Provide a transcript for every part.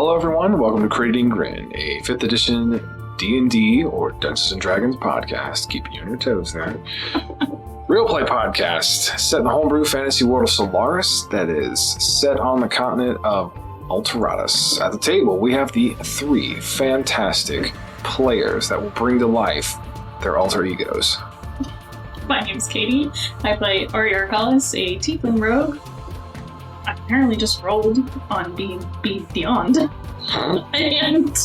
Hello everyone, welcome to Creating Grin, a 5th edition D&D or Dungeons & Dragons podcast, keeping you on your toes there. Real play podcast, set in the homebrew fantasy world of Solaris, that is set on the continent of Alteratus. At the table, we have the 3 fantastic players that will bring to life their alter egos. My name's Katie. I play Oriarkalis, a tiefling rogue. I apparently just rolled on being beyond. And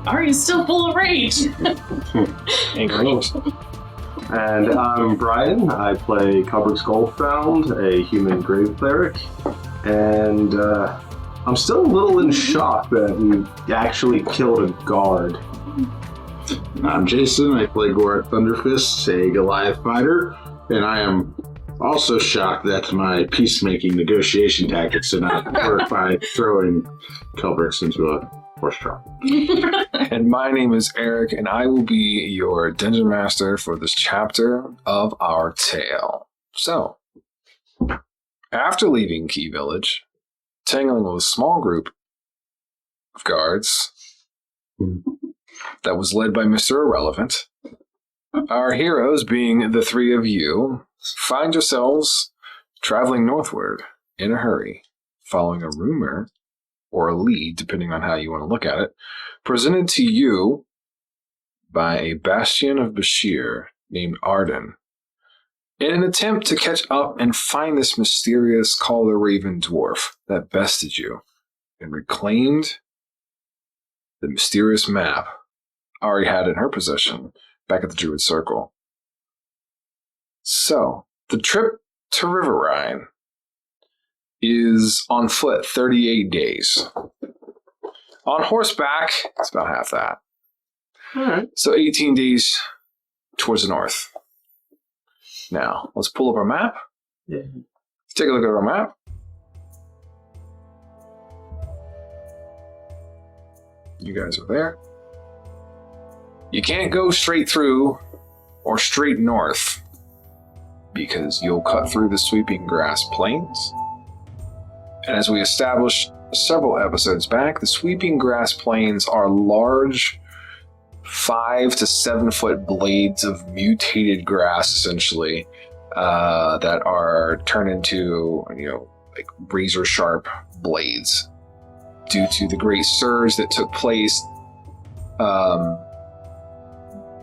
Ari's still full of rage. And I'm Brian. I play Kelbrix Goldfound, a human grave cleric. And I'm still a little in shock that we actually killed a guard. I'm Jason. I play Gorath Thunderfist, a Goliath fighter. And I am also shocked that my peacemaking negotiation tactics did not work by throwing Kelbrix into a horse trough. And my name is Eric, and I will be your dungeon master for this chapter of our tale. So, after leaving Key Village, tangling with a small group of guards that was led by Mr. Irrelevant, our heroes, being the 3 of you, find yourselves traveling northward in a hurry, following a rumor or a lead, depending on how you want to look at it, presented to you by a bastion of Bashir named Arden, in an attempt to catch up and find this mysterious Caller Raven dwarf that bested you and reclaimed the mysterious map Ari had in her possession back at the Druid Circle. So, the trip to Riverine is on foot 38 days. On horseback, it's about half that. All right. So 18 days towards the north. Now, let's pull up our map. Yeah. Let's take a look at our map. You guys are there. You can't go straight through or straight north, because you'll cut through the sweeping grass plains. And as we established several episodes back, the sweeping grass plains are large 5 to 7 foot blades of mutated grass, essentially, that are turned into, like razor sharp blades due to the great surge that took place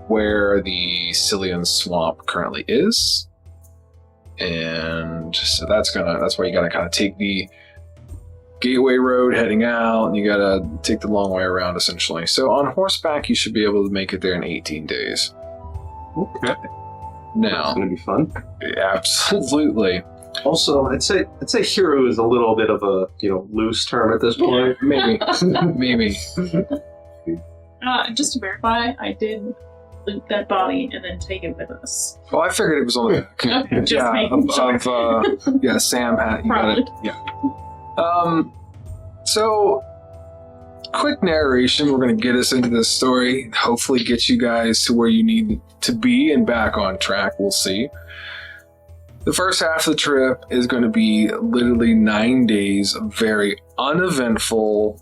where the Cillian swamp currently is. And so that's why you gotta kind of take the gateway road heading out, and you gotta take the long way around, essentially. So on horseback, you should be able to make it there in 18 days. Okay. Now, It's gonna be fun. absolutely. Also, I'd say hero is a little bit of a loose term at this point. Maybe. Maybe. Just to verify, I did loot that body and then take it with us. Well, I figured it was on the back. Just making sure. Sam had. You got it. Yeah. So, quick narration. We're going to get us into this story. Hopefully, get you guys to where you need to be and back on track. We'll see. The first half of the trip is going to be literally 9 days of very uneventful,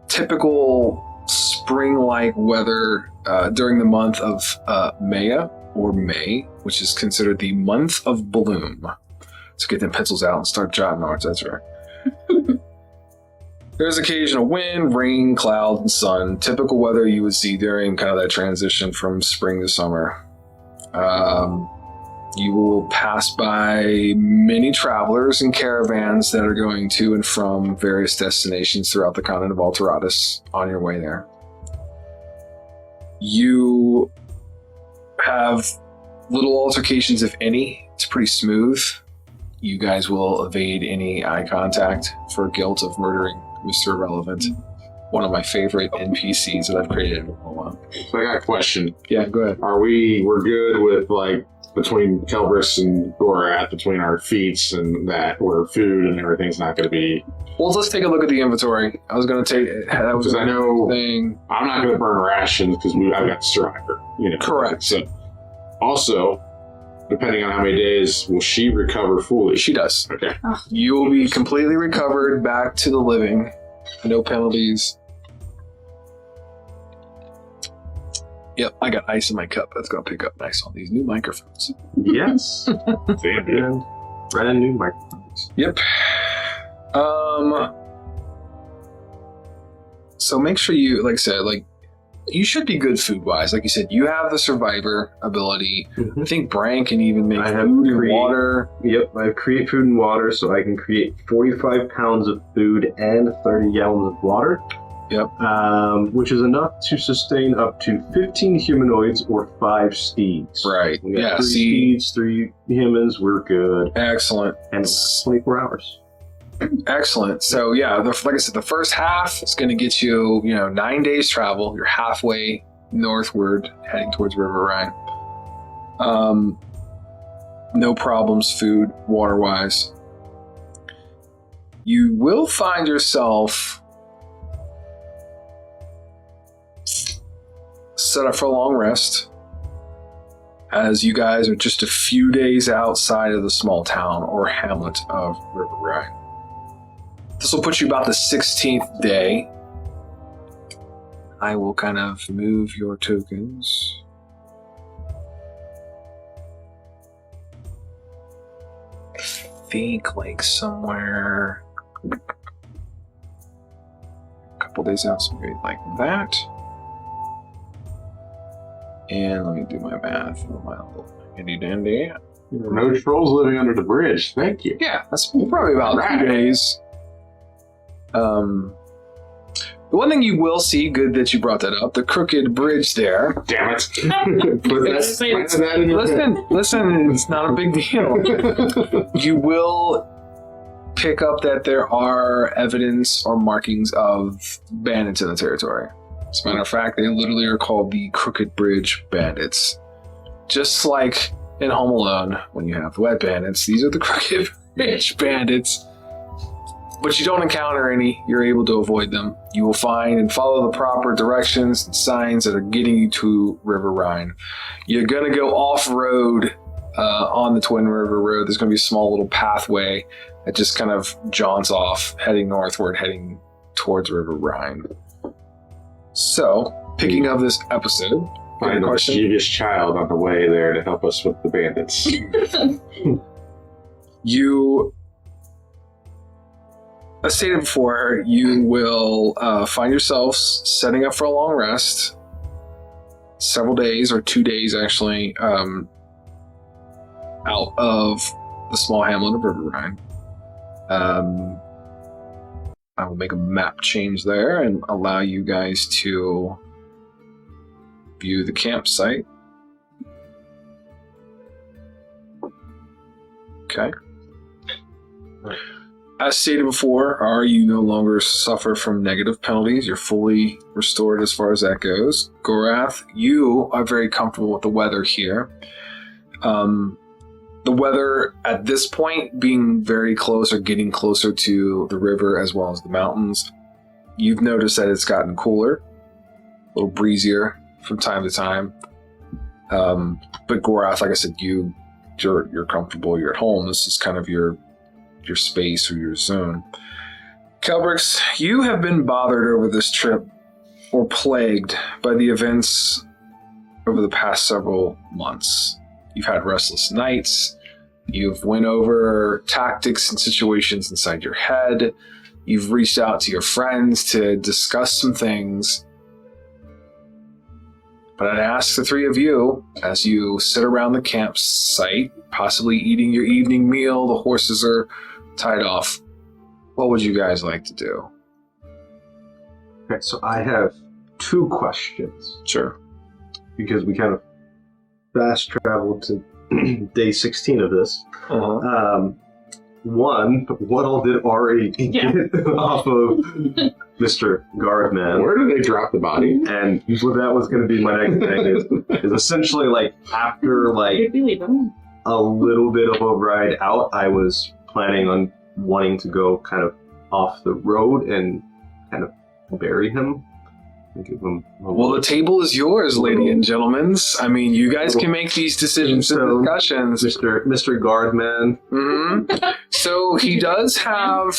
typical spring-like weather during the month of Maya, or May, which is considered the month of bloom. So get them pencils out and start jotting notes, that's right. There's occasional wind, rain, cloud, and sun. Typical weather you would see during kind of that transition from spring to summer. You will pass by many travelers and caravans that are going to and from various destinations throughout the continent of Alteratus on your way there. You have little altercations, if any. It's pretty smooth. You guys will evade any eye contact for guilt of murdering Mr. Irrelevant, one of my favorite NPCs that I've created in a while. So I got a question. Yeah, go ahead. We're good with, between Kelbrix and Gorath, between our feats and that, where food and everything's not going to be... Well, let's take a look at the inventory. I was going to take... That was I know thing. I'm not going to burn rations because I've got Striker. Correct. So, also, depending on how many days, will she recover fully? She does. Okay. You will be completely recovered back to the living No penalties. Yep, I got ice in my cup. That's going to pick up nice on these new microphones. Yes. And brand new microphones. Yep. So make sure you, like I said, you should be good food-wise. Like you said, you have the survivor ability. Mm-hmm. I think Bran can even make I have food and water. Yep, I have create food and water, so I can create 45 pounds of food and 30 gallons of water. Yep. Which is enough to sustain up to 15 humanoids or 5 steeds. Right. We got Yeah, 3 steeds, 3 humans, we're good. Excellent. And it's 24 hours. Excellent. So yeah, like I said, the first half is going to get you, 9 days travel. You're halfway northward, heading towards Riverine. No problems, food, water-wise. You will find yourself set up for a long rest, as you guys are just a few days outside of the small town or hamlet of Riverine. This will put you about the 16th day. I will kind of move your tokens. I think somewhere a couple days out, so maybe like that. And let me do my math on my little handy dandy. No trolls living under the bridge. Thank you. Yeah, that's probably about 2 days. The one thing you will see, good that you brought that up, the crooked bridge there. Damn it. Put that in your Listen, it's not a big deal. You will pick up that there are evidence or markings of bandits in the territory. As a matter of fact, they literally are called the Crooked Bridge Bandits. Just like in Home Alone, when you have the Wet Bandits, these are the Crooked Bridge Bandits. But you don't encounter any, you're able to avoid them. You will find and follow the proper directions and signs that are getting you to Riverine. You're going to go off-road on the Twin River Road. There's going to be a small little pathway that just kind of jaunts off, heading northward, heading towards Riverine. So, picking up this episode, find a mischievous child on the way there to help us with the bandits. You, as stated before, you will find yourselves setting up for a long rest. Several days, or 2 days actually, out of the small hamlet of Riverine. I will make a map change there and allow you guys to view the campsite. Okay. As stated before, you no longer suffer from negative penalties. You're fully restored as far as that goes. Gorath, you are very comfortable with the weather here. The weather at this point being very close or getting closer to the river as well as the mountains, you've noticed that it's gotten cooler, a little breezier from time to time. But Gorath, like I said, you're comfortable, you're at home. This is kind of your space or your zone. Kelbrix, you have been bothered over this trip or plagued by the events over the past several months. You've had restless nights. You've went over tactics and situations inside your head. You've reached out to your friends to discuss some things. But I'd ask the three of you, as you sit around the campsite, possibly eating your evening meal, the horses are tied off, what would you guys like to do? Okay, so I have 2 questions. Sure. Because we kind of fast traveled to day 16 of this. Uh-huh. One, what all did Ari get off of Mr. Guardman? Where did they drop the body? And what that was going to be my next thing is essentially after a little bit of a ride out, I was planning on wanting to go kind of off the road and kind of bury him. Give him well, the table is yours, ladies and gentlemen. I mean, you guys can make these decisions and discussions. Mr. Guardman. Mm-hmm. So he does have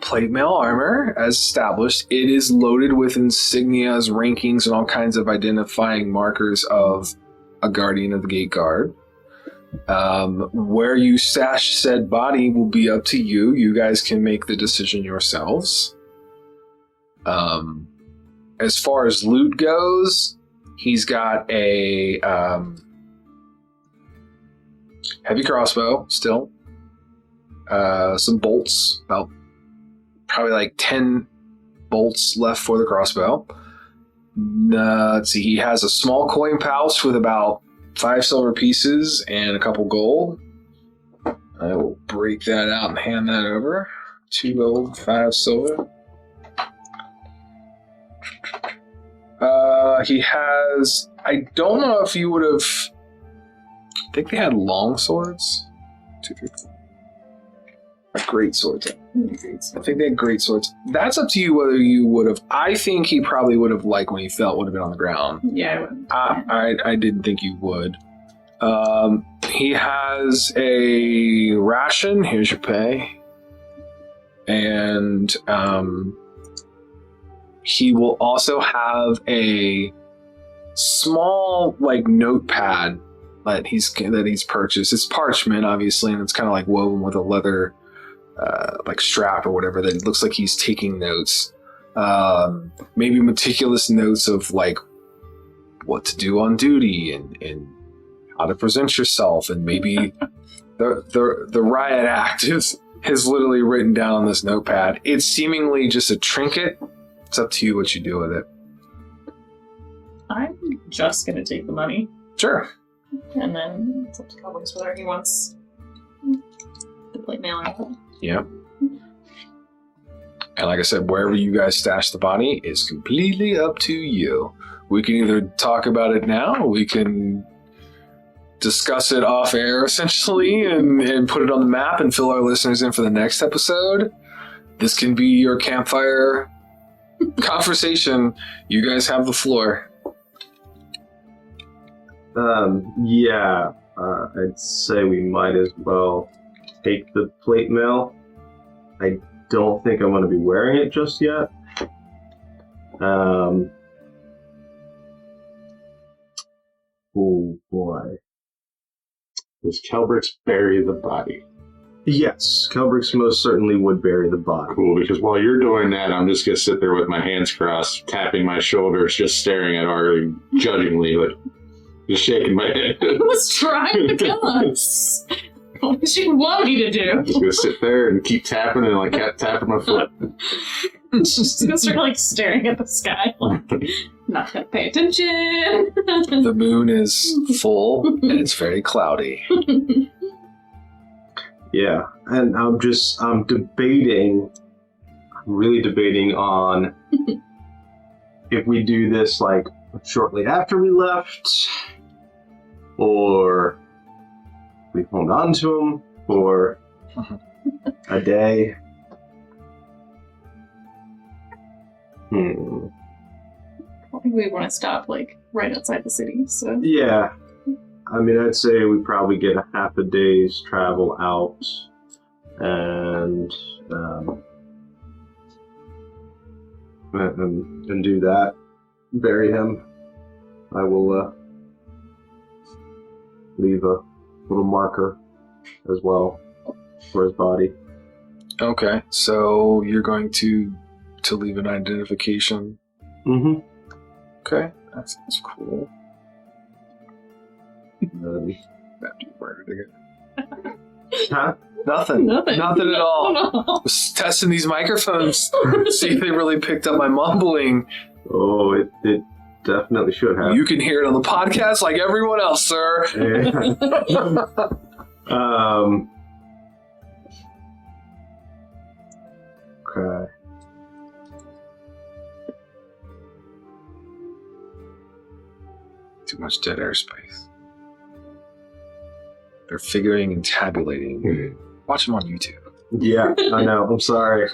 plate mail armor, as established. It is loaded with insignias, rankings, and all kinds of identifying markers of a guardian of the gate guard. Where you stash said body will be up to you. You guys can make the decision yourselves. As far as loot goes, he's got a heavy crossbow still. Some bolts, about probably like 10 bolts left for the crossbow. Let's see, he has a small coin pouch with about 5 silver pieces and a couple gold. I will break that out and hand that over. 2 gold, 5 silver. He has, I don't know if you would have, I think they had long swords. 2, 3, 4. Great swords. I think they had great swords. That's up to you whether you would have. I think he probably would have liked when he felt would have been on the ground. Yeah, I would. I didn't think you would. He has a ration. Here's your pay. And he will also have a small notepad that he's purchased. It's parchment, obviously, and it's kind of like woven with a leather strap or whatever, that it looks like he's taking notes. Maybe meticulous notes of what to do on duty and how to present yourself, and maybe the riot act is literally written down on this notepad. It's seemingly just a trinket. It's up to you what you do with it. I'm just gonna take the money. Sure. And then it's up to Kelbrix whether he wants the plate mail or not. Yeah. And like I said, wherever you guys stash the body is completely up to you. We can either talk about it now, or we can discuss it off air, essentially, and put it on the map and fill our listeners in for the next episode. This can be your campfire conversation. You guys have the floor. I'd say we might as well take the plate mail. I don't think I'm going to be wearing it just yet. Oh boy. Does Kelbrix bury the body? Yes, Kelbrix most certainly would bury the body. Cool, because while you're doing that, I'm just going to sit there with my hands crossed, tapping my shoulders, just staring at Ari judgingly, just shaking my head. He was trying to kill us. What did you want me to do? I'm just going to sit there and keep tapping and tapping my foot. Just gonna start staring at the sky, not gonna pay attention. The moon is full and it's very cloudy. Yeah, and I'm really debating on if we do this shortly after we left, or we hold on to him for a day. I think we want to stop right outside the city. So yeah, I mean, I'd say we probably get a half a day's travel out, and do that. Bury him. I will leave a little marker as well for his body. Okay, so you're going to leave an identification. Mm-hmm. Okay, that sounds cool. After you murdered again. Huh? Nothing at all. No. Just testing these microphones, see if they really picked up my mumbling. Oh, it definitely should have. You can hear it on the podcast like everyone else, sir. Okay. Too much dead airspace. They're figuring and tabulating. Watch them on YouTube. Yeah, I know. I'm sorry.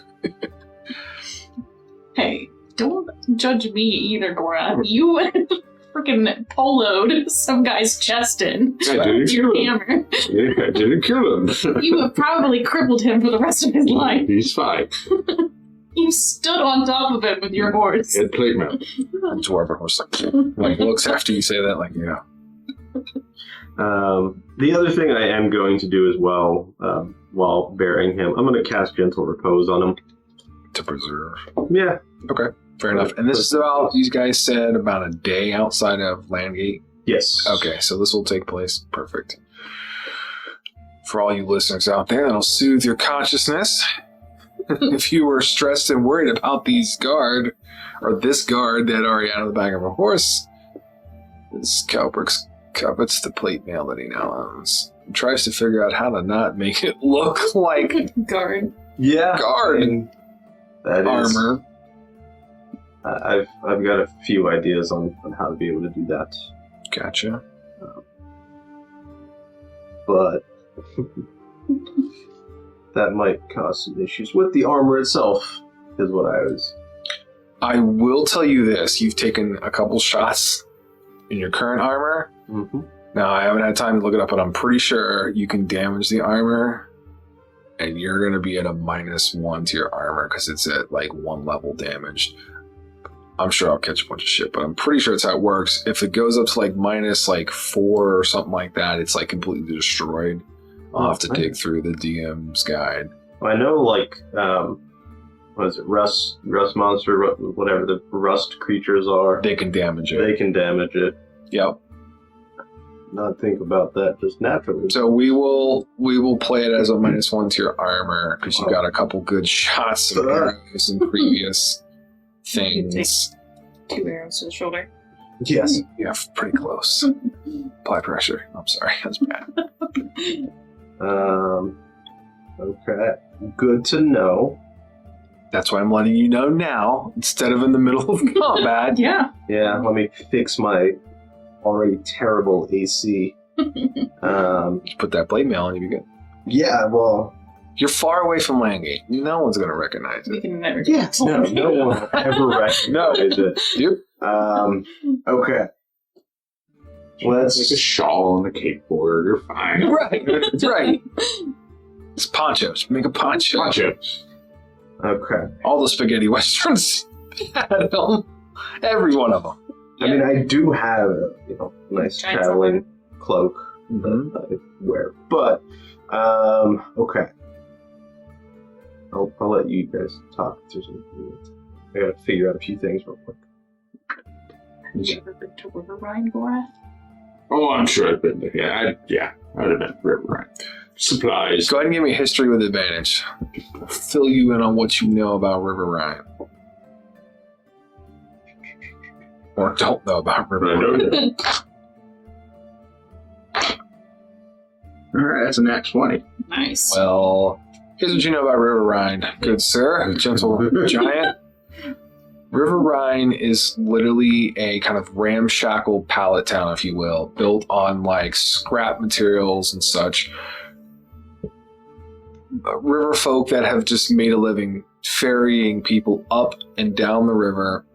Hey, don't judge me either, Gorath. You freaking poloed some guy's chest in I didn't with your kill him. hammer. Yeah, I didn't kill him. You have probably crippled him for the rest of his life. He's fine. You stood on top of him with your horse. He had plate mail. Dwarven horse like looks after you say that, like, yeah. The other thing I am going to do as well, while burying him, I'm going to cast Gentle Repose on him. To preserve. Yeah. Okay, fair enough. And this is about, you guys said, about a day outside of Landgate? Yes. Okay, so this will take place. Perfect. For all you listeners out there, that'll soothe your consciousness. If you were stressed and worried about this guard that already out of the back of a horse, this Kelbrix covets the plate mail that he now owns. He tries to figure out how to not make it look like Guard. Yeah. guard And that is, armor. I've got a few ideas on how to be able to do that. Gotcha. But that might cause some issues with the armor itself, is what I was... I will tell you this. You've taken a couple shots in your current armor. Mm-hmm. Now, I haven't had time to look it up, but I'm pretty sure you can damage the armor, and you're going to be at a -1 to your armor because it's at, like, 1 level damaged. I'm sure I'll catch a bunch of shit, but I'm pretty sure that's how it works. If it goes up to, like, -4 or something like that, it's, like, completely destroyed. I'll have to dig through the DM's guide. I know, like, what is it, rust monster, whatever the rust creatures are. They can damage it. They can damage it. Yep. Not think about that just naturally. So we will play it as a -1 to your armor because you got a couple good shots of arrows and previous things. 2 arrows to the shoulder. Yes. Yeah, pretty close. Apply pressure. I'm sorry, that's bad. Okay. Good to know. That's why I'm letting you know now instead of in the middle of combat. Yeah. Yeah, let me fix my already terrible AC. Just put that blade mail on you, be good. Yeah, well... You're far away from Landgate. No one's going to recognize We it. can never No one will ever recognize it. Yep. Okay. Like a shawl on the skateboard, you're fine. Right. That's right. It's ponchos. Make a poncho. Ponchos. Okay. All the spaghetti westerns had them. Every one of them. I mean, I do have a nice Giant traveling cloak Mhm. that I wear, but okay. I'll let you guys talk if there's anything. I gotta figure out a few things real quick. Have you ever been to Riverine, Gorath? Oh, I'm sure I've been there. I would have been Riverine. Supplies. Go ahead and give me history with advantage. I'll fill you in on what you know about Riverine. Or don't know about Riverine. Alright, that's a nat 20. Nice. Well, here's what you know about Riverine, good sir, gentle giant. Riverine is literally a kind of ramshackle pallet town, if you will, built on like scrap materials and such. River folk that have just made a living ferrying people up and down the river,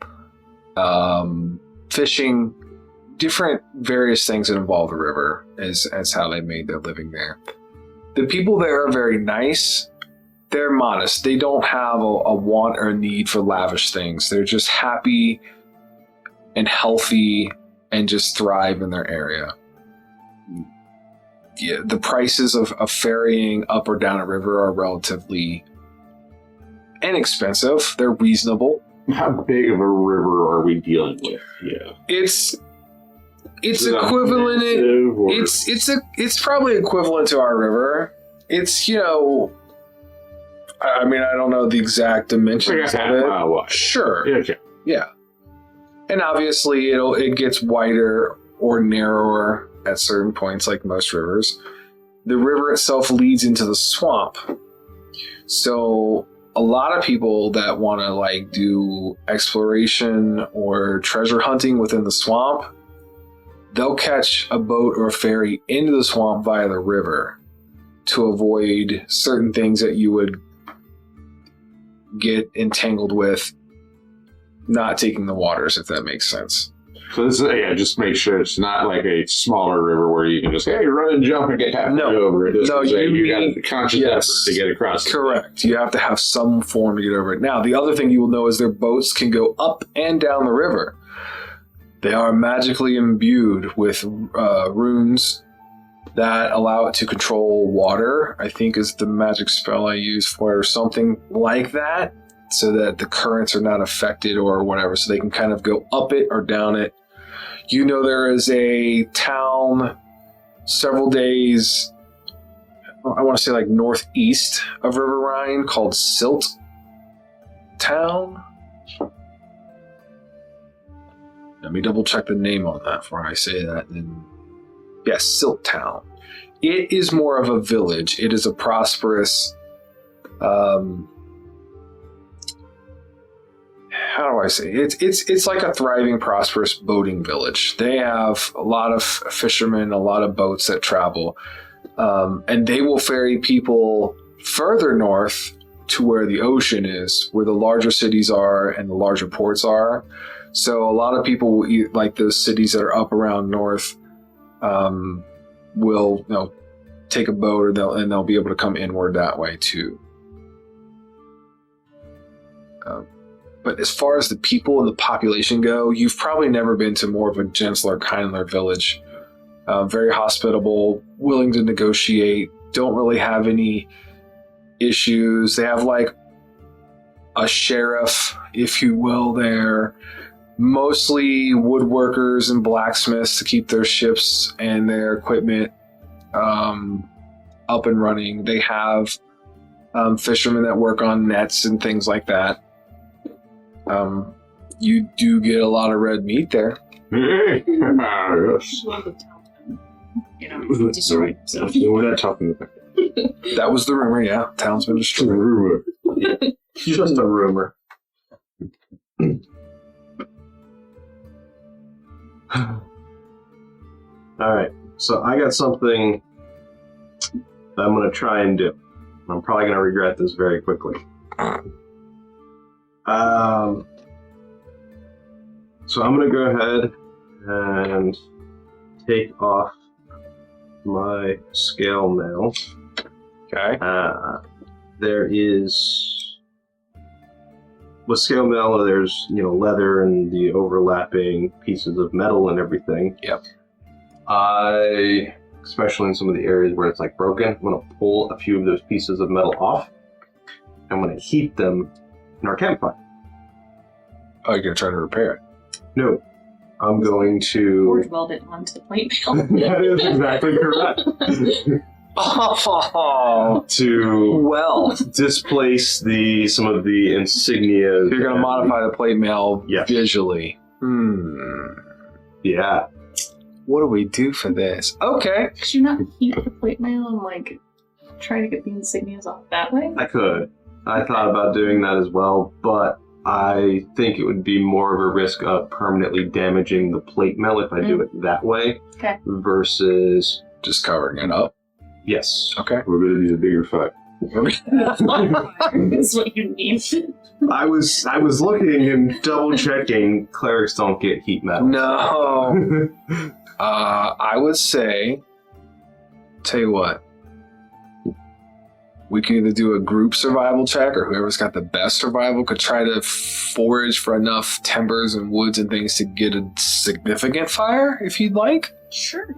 fishing, different various things that involve the river as how they made their living there. The people there are very nice. They're modest. They don't have a want or a need for lavish things. They're just happy and healthy and just thrive in their area. Yeah, the prices of ferrying up or down a river are relatively inexpensive. They're reasonable. How big of a river are we dealing with? Yeah. It's Is it equivalent. massive, or- It's probably equivalent to our river. It's, I mean, I don't know the exact dimensions Like a of half it. mile wide. Sure. Yeah, okay. Yeah. And obviously it gets wider or narrower at certain points, like most rivers. The river itself leads into the swamp. So a lot of people that want to like do exploration or treasure hunting within the swamp, they'll catch a boat or a ferry into the swamp via the river to avoid certain things that you would get entangled with not taking the waters, if that makes sense. So this is, just make sure it's not like a smaller river where you can just, run and jump and get halfway over it. You got a conscious effort to get across. Correct. You have to have some form to get over it. Now, the other thing you will know is their boats can go up and down the river. They are magically imbued with runes that allow it to control water, I think is the magic spell I use for it, or something like that, so that the currents are not affected or whatever, so they can kind of go up it or down it. You know there is a town several days, I want to say like northeast of Riverine, called Silt Town. Let me double check the name on that before I say that. Yes, Silt Town. It is more of a village. It is a prosperous, how do I say? It's like a thriving, prosperous boating village. They have a lot of fishermen, a lot of boats that travel, and they will ferry people further north to where the ocean is, where the larger cities are and the larger ports are. So a lot of people will eat, like those cities that are up around north, will take a boat, or they'll be able to come inward that way too. But as far as the people and the population go, you've probably never been to more of a gentler, kindler village. Very hospitable, willing to negotiate, don't really have any issues. They have like a sheriff, if you will, there. Mostly woodworkers and blacksmiths to keep their ships and their equipment up and running. They have fishermen that work on nets and things like that. You do get a lot of red meat there. Yes. Love the town. Destroyed. So. We're not talking about That was the rumor, yeah. Town's been destroyed. Just a rumor. Alright, so I got something that I'm going to try and do. I'm probably going to regret this very quickly. So I'm going to go ahead and take off my scale mail. Okay. There is, with scale mail, there's leather and the overlapping pieces of metal and everything. Yep. Especially in some of the areas where it's like broken, I'm going to pull a few of those pieces of metal off. I'm going to heat them in our campfire. Oh, you're going to try to repair it? No, I'm going to... Forge weld it onto the plate mail. That is exactly correct. Oh, to displace some of the insignia. You're going to modify the plate mail visually. Yeah. What do we do for this? Okay. Could you not heat the plate mail and try to get the insignias off that way? I could. I thought about doing that as well, but I think it would be more of a risk of permanently damaging the plate mail if I do it that way. Okay. Versus just covering it up. Yes. Okay. We're going to need a bigger fire. Is what you need. I was looking and double checking. Clerics don't get heat metal. No. I would say, tell you what, we can either do a group survival check, or whoever's got the best survival could try to forage for enough timbers and woods and things to get a significant fire, if you'd like. Sure.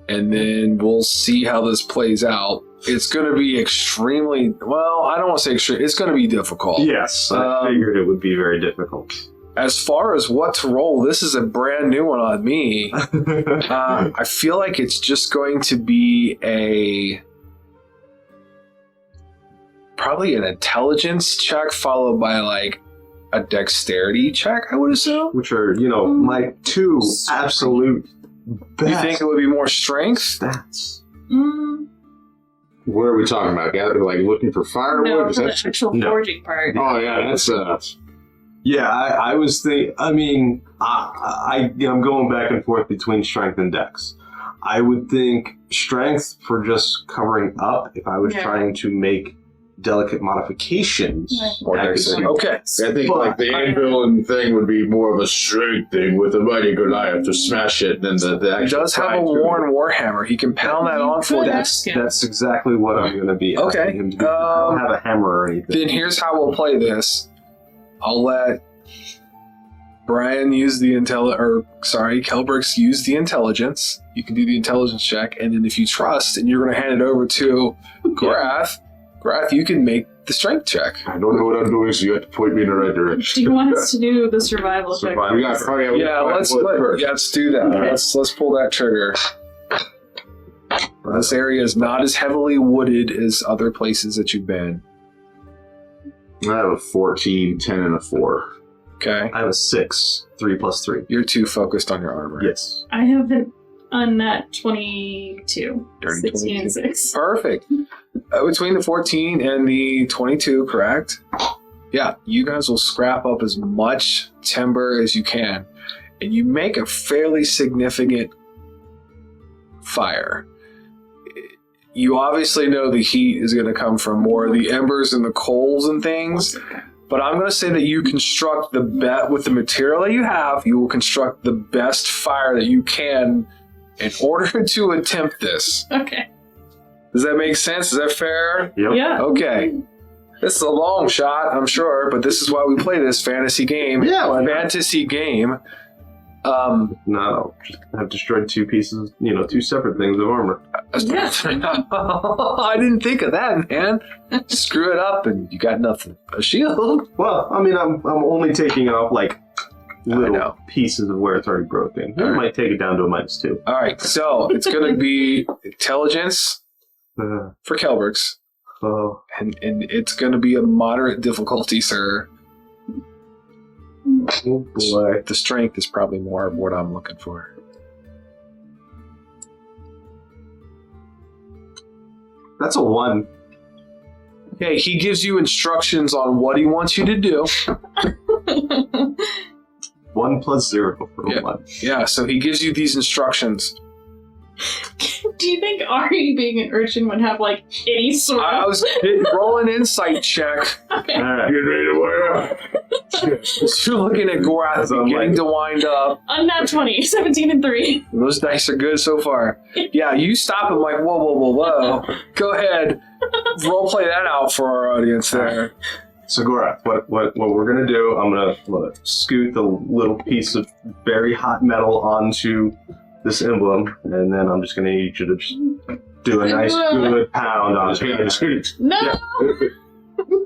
And then we'll see how this plays out. It's going to be extremely, well, I don't want to say extreme, it's going to be difficult. Yes, I figured it would be very difficult. As far as what to roll, this is a brand new one on me. I feel like it's just going to be probably an intelligence check followed by a dexterity check, I would assume. Which are, my two absolute best. You think it would be more strength? Stats. What are we talking about? Looking for firewood? No, for the actual forging part. Oh, yeah, that's... Yeah, I was thinking, I'm going back and forth between strength and dex. I would think strength for just covering up if I was trying to make delicate modifications. Right. I could see. Okay. I think like the anvil and thing would be more of a strength thing with a mighty Goliath to smash it than the He actual does have a pride to it. worn warhammer. He can pound that on for you. That's exactly what I'm going to be asking Okay, him to do. I don't have a hammer or anything. Then here's how we'll play this. I'll let Brian use the Kelbrix use the intelligence. You can do the intelligence check, and then if you trust and you're going to hand it over to Gorath, you can make the strength check. I don't know what I'm doing, so you have to point me in the right direction. Do you want us to do the survival check? We got probably Let's do that. All right. Let's pull that trigger. This area is not as heavily wooded as other places that you've been. I have a 14, 10, and a 4. Okay. I have a 6, 3 plus 3. You're too focused on your armor. Yes. I have an unnat 22. Dirty 16 22. and 6. Perfect. Between the 14 and the 22, correct? Yeah, you guys will scrap up as much timber as you can, and you make a fairly significant fire. You obviously know the heat is going to come from more of the embers and the coals and things, but I'm going to say that you construct with the material that you have, you will construct the best fire that you can in order to attempt this. Okay. Does that make sense? Is that fair? Yep. Yeah. Okay. This is a long shot, I'm sure, but this is why we play this fantasy game. Yeah, why not? Fantasy game. No, I've destroyed 2 pieces, 2 separate things of armor. Yeah. I didn't think of that, man. Screw it up and you got nothing. A shield? Well, I mean, I'm only taking off like I little know. pieces of where it's already broken. I might take it down to a -2. All right, so it's going to be intelligence for Kelbrix, Oh, and it's going to be a moderate difficulty, sir. oh boy. The strength is probably more of what I'm looking for. That's a 1. Okay, he gives you instructions on what he wants you to do. 1 plus 0 for Yeah. a 1. Yeah, so he gives you these instructions. Do you think Ari being an urchin would have like any sort I of was rolling insight check. okay. Alright. Get ready to wear up. You're looking at Gorath So I'm beginning like- to wind up. unnat 20, 17 and 3. Those dice are good so far. Yeah, you stop him like, whoa. Go ahead. Role play that out for our audience there. So Gorath, what we're gonna do? I'm gonna scoot the little piece of very hot metal onto this emblem, and then I'm just gonna need you to just do a nice good pound on it. No! Yeah.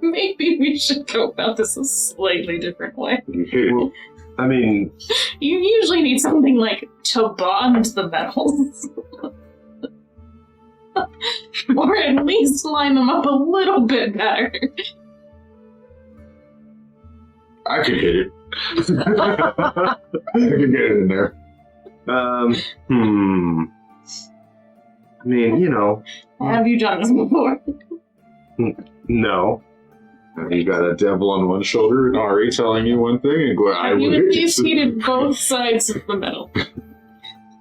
Maybe we should go about this a slightly different way. Well, I mean, You usually need something like to bond the metals. Or at least line them up a little bit better. I could hit it. I could get it in there. I mean, Have you done this before? no. You got a devil on one shoulder and Ari telling you one thing and go, I Have you will at hit least it. heated both sides of the metal?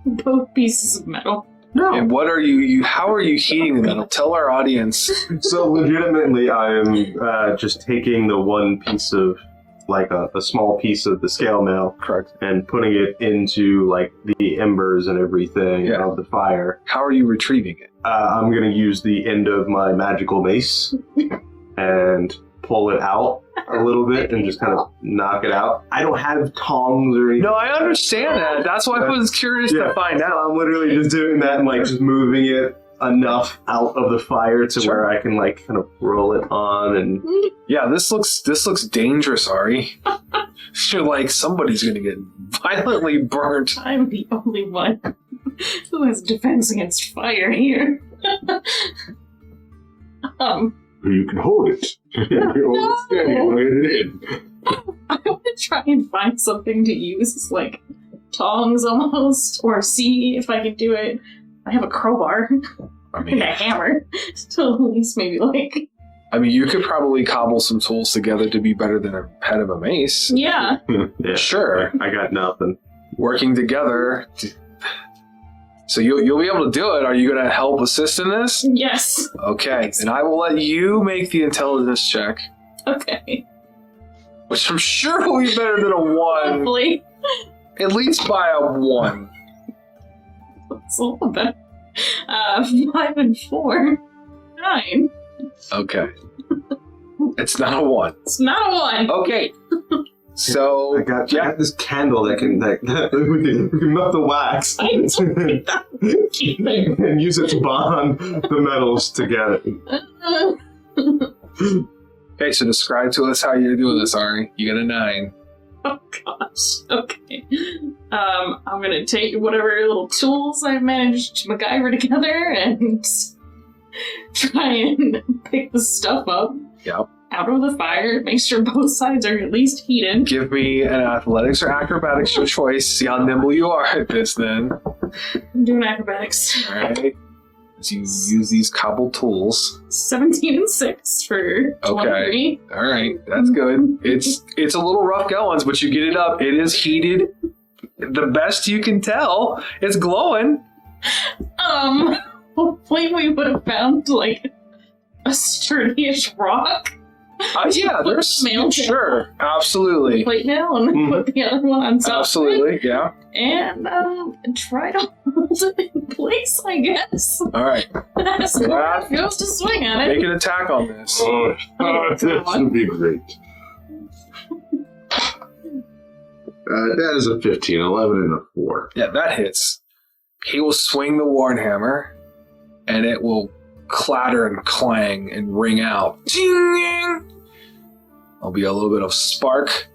Both pieces of metal. No. And what are you how are you heating the metal? Tell our audience. So legitimately, I am just taking the one piece of, like a small piece of the scale mail, Correct. and putting it into like the embers and everything Yeah. of the fire. How are you retrieving it? I'm gonna use the end of my magical mace and pull it out a little bit and just kind of knock it out. I don't have tongs or anything. No, I understand that. That's why I was curious to find So out. I'm literally just doing that and like just moving it enough out of the fire to Sure. where I can like kind of roll it on and Yeah, this looks dangerous, Ari. You're like, somebody's gonna get violently burnt. I'm the only one who has defense against fire here. You can hold it. You hold it steady and let it in. I want to try and find something to use, like tongs almost, or see if I can do it. I have a crowbar I and mean, a hammer, so at least maybe like you could probably cobble some tools together to be better than a head of a mace. yeah. yeah. Sure. I got nothing. Working together. So you'll be able to do it. Are you going to help assist in this? Yes. Okay, and I will let you make the intelligence check, Okay. which I'm sure will be better than a 1. Hopefully. At least by a 1. It's a little bit. 5 and 4. 9. Okay. It's not a 1. It's not a 1. Okay. So, I got this candle that can we can melt the wax I told you that. Keep it. and use it to bond the metals together. okay, so describe to us how you're doing this, Ari. You got a 9. Oh gosh. Okay. I'm gonna take whatever little tools I've managed to MacGyver together and try and pick the stuff up. Yep. Out of the fire, make sure both sides are at least heated. Give me an athletics or acrobatics, your choice. See how nimble you are at this, then. I'm doing acrobatics. All right. As you use these cobbled tools. 17 and 6 for 23. All right, that's good. It's a little rough going, but you get it up. It is heated. The best you can tell, it's glowing. Hopefully we would have found, like, a sturdy-ish rock. Yeah, there's Mail sure, absolutely, Plate now and put the other one on top. absolutely, yeah. And try to hold it in place, I guess. All right, As Gorath goes to swing at make it. an attack on this. That would be great. That is a 15, 11, and a 4. Yeah, that hits. He will swing the Warhammer, and it will clatter and clang and ring out. Ding! There'll be a little bit of spark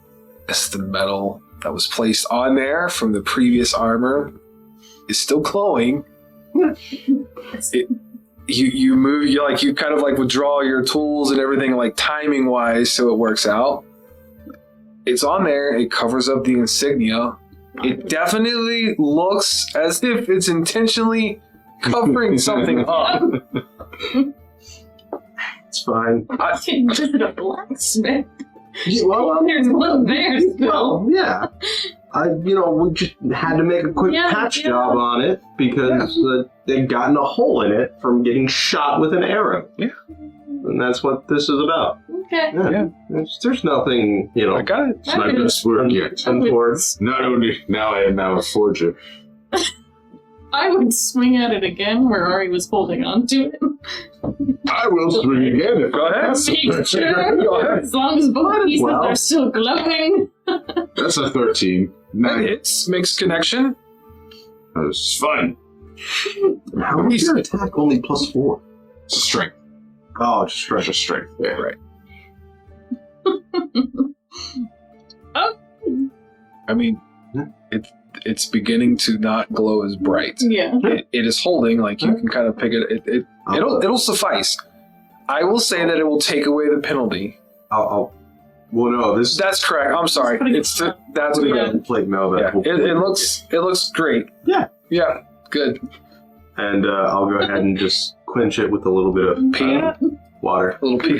as the metal that was placed on there from the previous armor is still glowing. You move, you kind of like withdraw your tools and everything, like timing wise, so it works out. It's on there. It covers up the insignia. It definitely looks as if it's intentionally covering something up. It's fine. I can visit a blacksmith. Well, There's one there still. well, yeah. We just had to make a quick patch job on it because they'd gotten a hole in it from getting shot with an arrow. Yeah. And that's what this is about. Okay. Yeah. There's nothing, I got it. It's not best work yet. untoward. Not only now I am now a forger. I would swing at it again where Ari was holding on to it. I will swing again if Go ahead. Make sure, as long as both pieces are still glowing. That's a 13. That Nice. hits, makes connection. That's fine. How is your attack only +4? It's a strength. Oh, it's straight. Just strength. Yeah. Right. Oh. I mean, it's beginning to not glow as bright. Yeah. It is holding, like you can kind of pick it. It'll suffice. I will say that it will take away the penalty. Well, no, this That's correct. I'm sorry. That's good. plate mail Yeah. that It looks great. Yeah. Yeah. Good. And I'll go ahead and just quench it with a little bit of Pee. water. A little pee.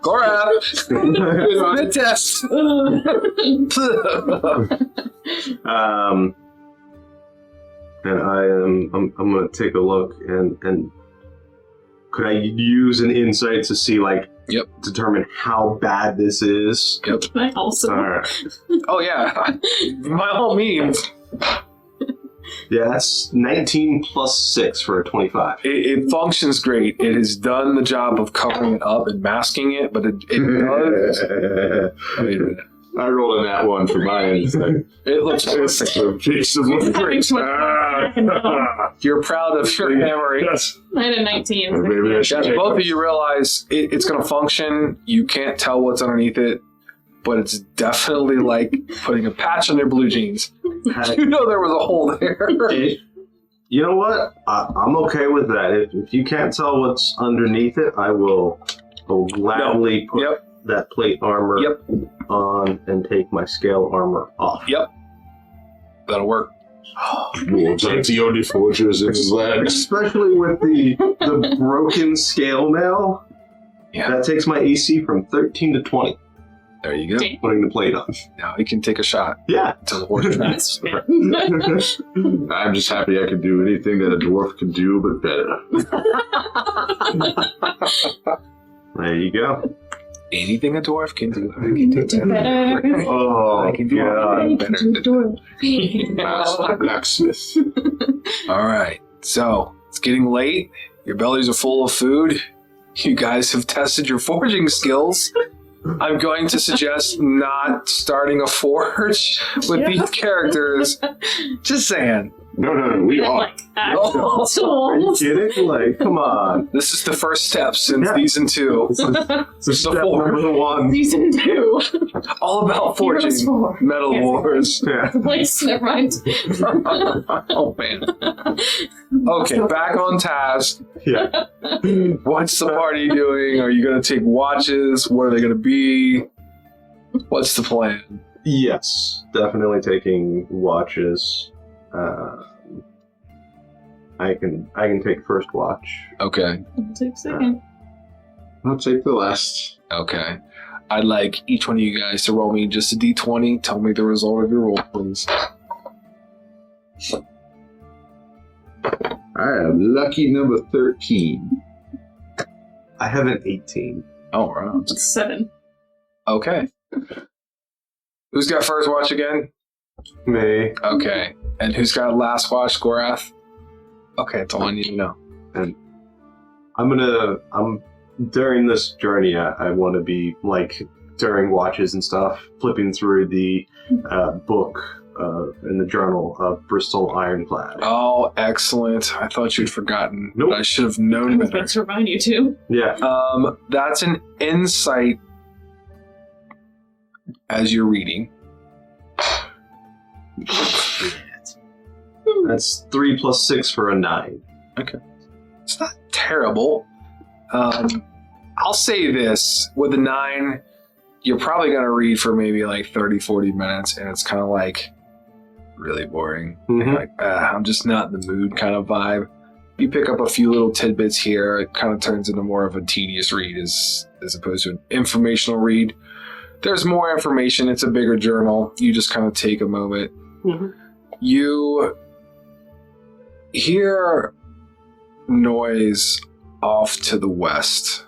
Gorath. Good test. And I'm gonna take a look and could I use an insight to see determine how bad this is? Yep. I also. All right. Oh yeah. By all means. Yeah, that's 19 plus 6 for a 25. It functions great. It has done the job of covering it up and masking it, but it does. Wait a minute. I rolled in that one for my insight. It looks It's a piece of great. You're proud of your hammering. Yes. I had a 19. Maybe I should Yes, take both one. of you realize it's going to function. You can't tell what's underneath it, but it's definitely like putting a patch on your blue jeans. You know there was a hole there. You know what? I'm okay with that. If you can't tell what's underneath it, I will gladly put Yep. that plate armor on and take my scale armor off. Yep. That'll work. We'll take the only forgers in his land. Especially with the broken scale mail. Yeah. That takes my AC from 13 to 20. There you go. Damn. Putting the plate on. Now you can take a shot Yeah. until the horse That's tries. fair. I'm just happy I could do anything that a dwarf can do, but better. There you go. Anything a dwarf can do, I can do Do better. Oh, I can do God. it better. Master blacksmith. All right, so it's getting late. Your bellies are full of food. You guys have tested your forging skills. I'm going to suggest not starting a forge with these characters. Just saying. No, we are. Like, actual Are you tools. kidding? Like, come on. This is the first step since Yeah. season 2. This is The step forge. number 1. Season 2. All about forging. Heroes 4. Metal Yes. Wars. Yeah. Wait, never mind. Oh, man. Okay, back on task. Yeah. What's the party doing? Are you going to take watches? What are they going to be? What's the plan? Yes, definitely taking watches. I can take first watch. Okay, I'll take second. I'll take the last. okay. I'd like each one of you guys to roll me just a d20. Tell me the result of your roll, please. I am lucky number 13. I have an 18. Oh, wow. 7. Okay. Who's got first watch again? Me. Okay. And who's got last watch? Gorath? Okay, that's all I need to know. I'm during this journey, I want to be, like, during watches and stuff, flipping through the book in the journal of Bristol Ironclad. Oh, excellent. I thought you'd forgotten. Nope. I should have I known was better. about to remind you too. Yeah. That's an insight as you're reading. That's 3 plus 6 for a 9. It's not terrible. I'll say this. With a 9, you're probably going to read for maybe like 30, 40 minutes, and it's kind of like really boring. Mhm. Like, I'm just not in the mood kind of vibe. You pick up a few little tidbits here, it kind of turns into more of a tedious read as opposed to an informational read. There's more information. It's a bigger journal. You just kind of take a moment. Mhm. You hear noise off to the west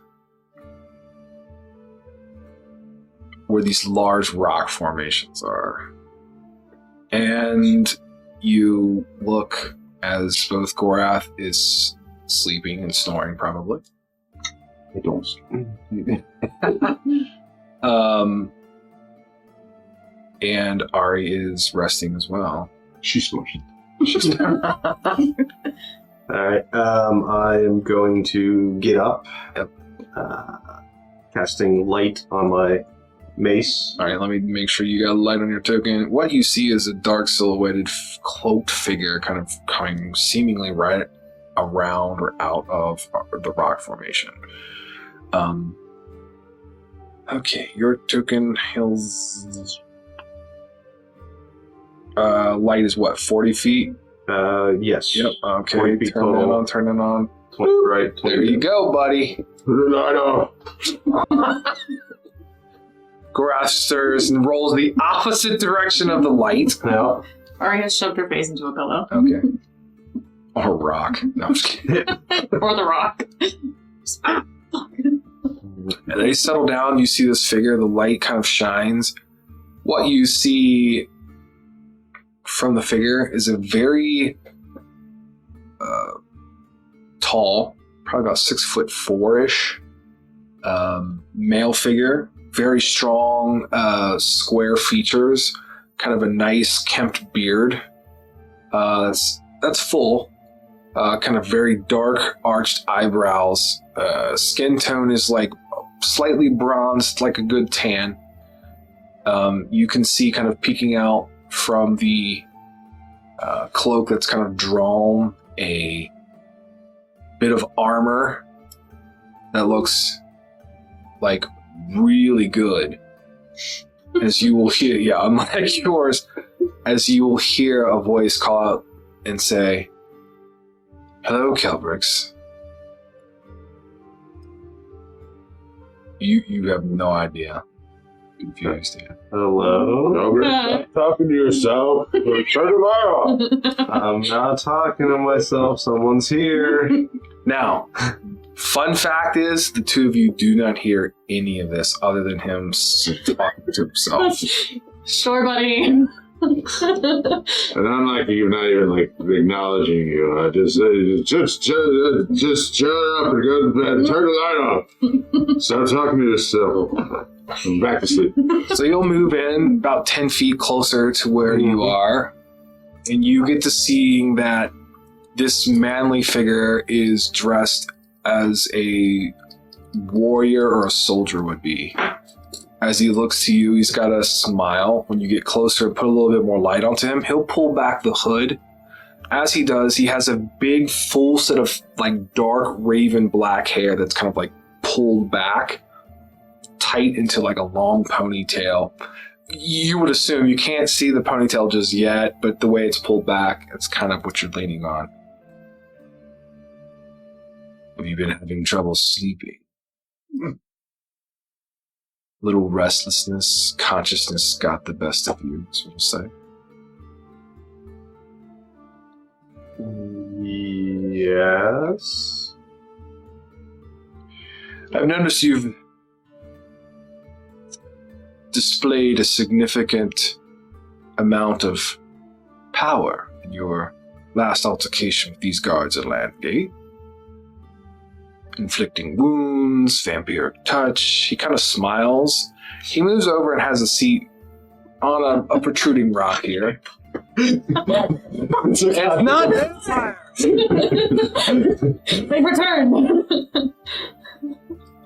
where these large rock formations are. And you look as both Gorath is sleeping and snoring, probably. I don't. And Ari is resting as well. She's snoring. Alright, I am going to get up, Yep. casting light on my mace. All right, let me make sure you got a light on your token. What you see is a dark silhouetted cloaked figure kind of coming seemingly right around or out of the rock formation. Okay, your token hills light is what, 40 feet? Yes. Yep. Okay, 40 feet turn it total. on, turn it on. 20 right, 20 There you go, buddy. Ronaldo. Gorath stirs and rolls the opposite direction of the light. Now, Ari has shoved her face into a pillow. Okay. Or a rock. No, I'm just kidding. Or the rock. And they settle down, you see this figure, the light kind of shines. What you see from the figure is a very tall, probably about 6'4" male figure, very strong, square features, kind of a nice kempt beard. That's full, kind of very dark arched eyebrows. Skin tone is like slightly bronzed, like a good tan. You can see kind of peeking out from the cloak that's kind of drawn a bit of armor that looks like really good. As you will hear, yeah, unlike yours, as you will hear a voice call out and say, "Hello, Kelbrix. You have no idea confused. Yeah. Hello? Stop talking to yourself. Turn the light off. I'm not talking to myself. Someone's here. Now, fun fact is, the two of you do not hear any of this other than him talking to himself. Sure, buddy. And I'm like, you're not even like acknowledging you. Just shut up and go to bed. Turn the light off. Stop talking to yourself. I'm back to sleep. So you'll move in about 10 feet closer to where you are, and you get to seeing that this manly figure is dressed as a warrior or a soldier would be. As he looks to you, he's got a smile. When you get closer and put a little bit more light onto him, he'll pull back the hood. As he does, he has a big full set of like dark raven black hair that's kind of like pulled back tight into like a long ponytail. You would assume, you can't see the ponytail just yet, but the way it's pulled back, it's kind of what you're leaning on. Have you been having trouble sleeping? Little restlessness, consciousness got the best of you, so to say. Yes. I've noticed you've displayed a significant amount of power in your last altercation with these guards at Landgate. Inflicting wounds, vampiric touch. He kind of smiles. He moves over and has a seat on a protruding rock here. It's not They return.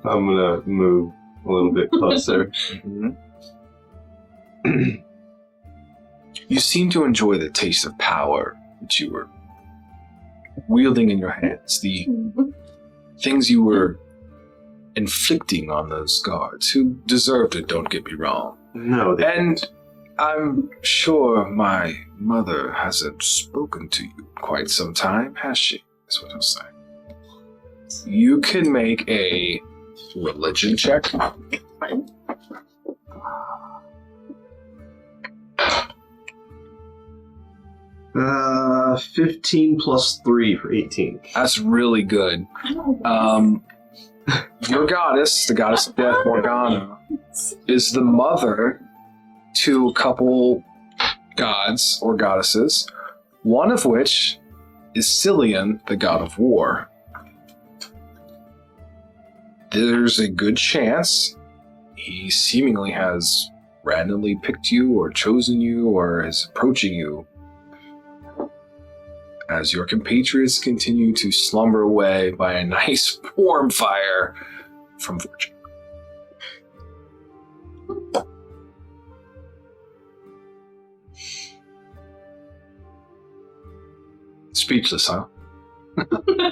I'm gonna move a little bit closer. You seem to enjoy the taste of power that you were wielding in your hands. The things you were inflicting on those guards, who deserved it, don't get me wrong. No, they And didn't. I'm sure my mother hasn't spoken to you in quite some time, has she? That's what I'm saying. You can make a religion check. 15 plus 3 for 18. That's really good. Your goddess, the goddess of death, Morgana, is the mother to a couple gods or goddesses, one of which is Cuillin, the god of war. There's a good chance he seemingly has randomly picked you or chosen you or is approaching you as your compatriots continue to slumber away by a nice warm fire from fortune. Speechless, huh?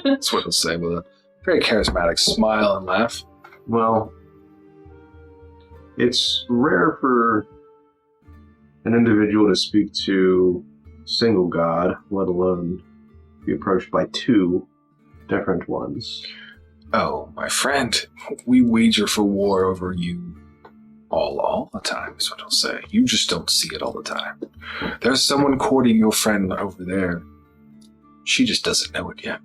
That's what he'll say with a very charismatic smile and laugh. Well, it's rare for an individual to speak to a single god, let alone be approached by two different ones. Oh, my friend, we wager for war over you all the time, is what he'll say. You just don't see it all the time. There's someone courting your friend over there. She just doesn't know it yet.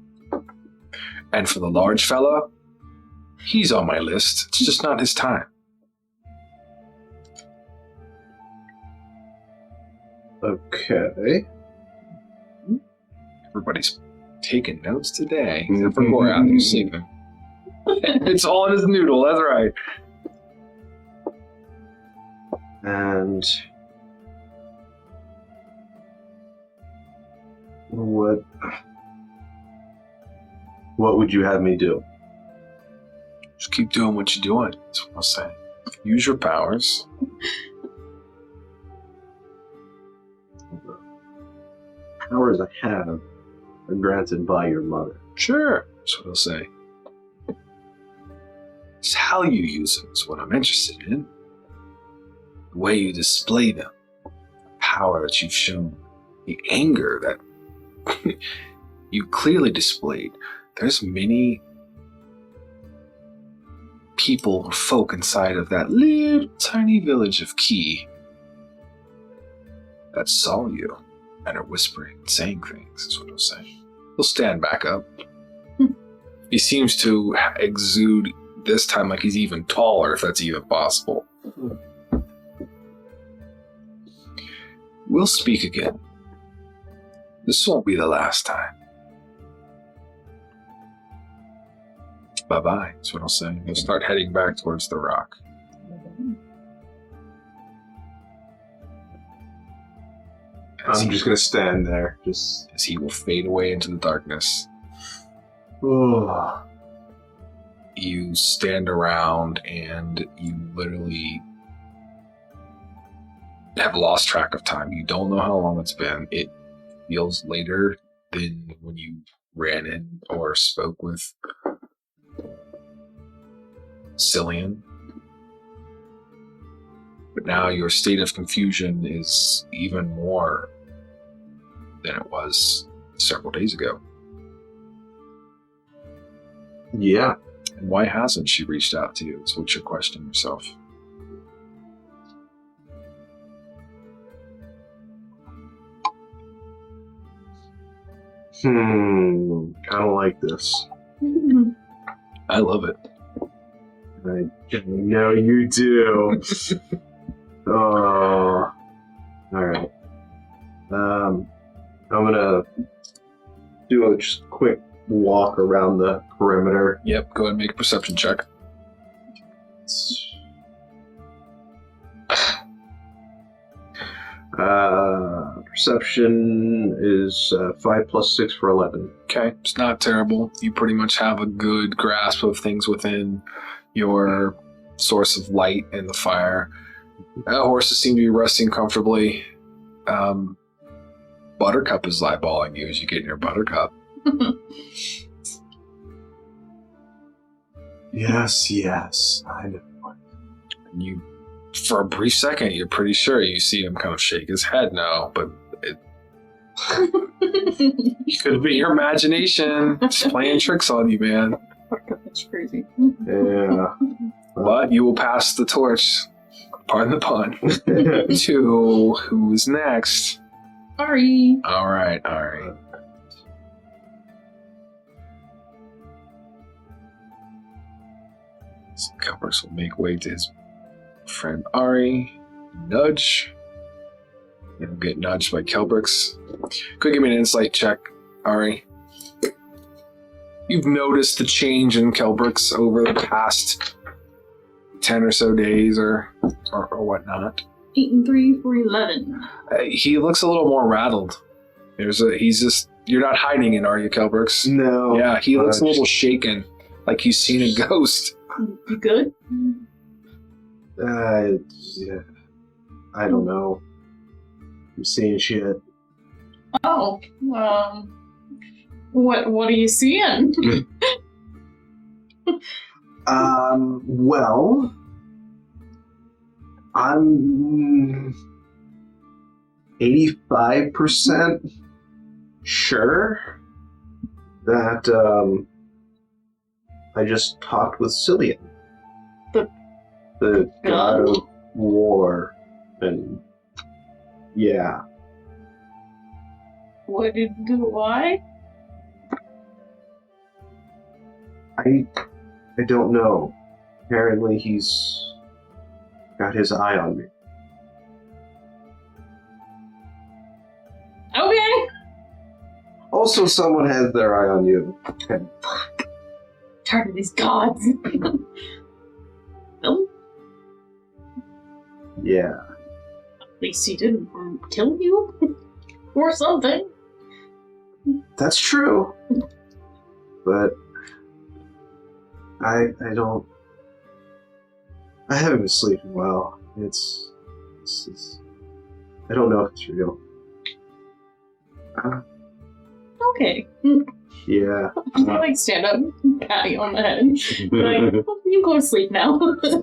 And for the large fella, he's on my list. It's just not his time. Okay. Everybody's taking notes today. Except for Gorath, who's sleeping. It's all in his noodle, that's right. And what would you have me do? Just keep doing what you're doing, that's what I'll say. Use your powers. The powers I have are granted by your mother. Sure, that's what I'll say. It's how you use them is what I'm interested in. The way you display them. The power that you've shown. The anger that you clearly displayed. There's many people or folk inside of that little tiny village of Key that saw you and are whispering and saying things, is what he'll say. He'll stand back up. He seems to exude this time like he's even taller, if that's even possible. We'll speak again. This won't be the last time. Bye-bye, is what I'll say. He'll start heading back towards the rock. I'm just going to stand there, just... As he will fade away into the darkness. Oh. You stand around and you literally have lost track of time. You don't know how long it's been. It feels later than when you ran in or spoke with Cillian. But now your state of confusion is even more than it was several days ago. Yeah. And why hasn't she reached out to you? Is what you're questioning yourself. I don't like this. I love it. I know you do. Oh. Alright. I'm gonna do a just quick walk around the perimeter. Yep, go ahead and make a perception check. Perception is 5 plus 6 for 11. Okay, it's not terrible. You pretty much have a good grasp of things within your source of light and the fire. Horses seem to be resting comfortably. Buttercup is eyeballing you as you get near Buttercup. Yes, I know. And you, for a brief second, you're pretty sure you see him kind of shake his head now, but it could be your imagination just playing tricks on you, man. That's crazy. Yeah. But you will pass the torch, pardon the pun, to who's next. Ari. All right. So Kelbrix will make way to his friend Ari. Nudge. He'll get nudged by Kelbrix. Quick, give me an insight check, Ari. You've noticed the change in Kelbrix over the past 10 or so days or whatnot. 8 and 3 for 11. He looks a little more rattled. You're not hiding it, are you, Kelbrix? No. Yeah, he looks a little shaken, like he's seen a ghost. You good? Yeah. I don't know. I'm seeing shit. Oh, what are you seeing? Well, I'm 85% sure that I just talked with Cillian, the god of war, and yeah. Why? I don't know. Apparently he's got his eye on me. Okay. Also, someone has their eye on you. Fuck. Tired of these gods. No? Yeah. At least he didn't kill you. Or something. That's true. But I haven't been sleeping well. It's I don't know if it's real. Okay. Yeah. I stand up, pat you on the head. You go to sleep now.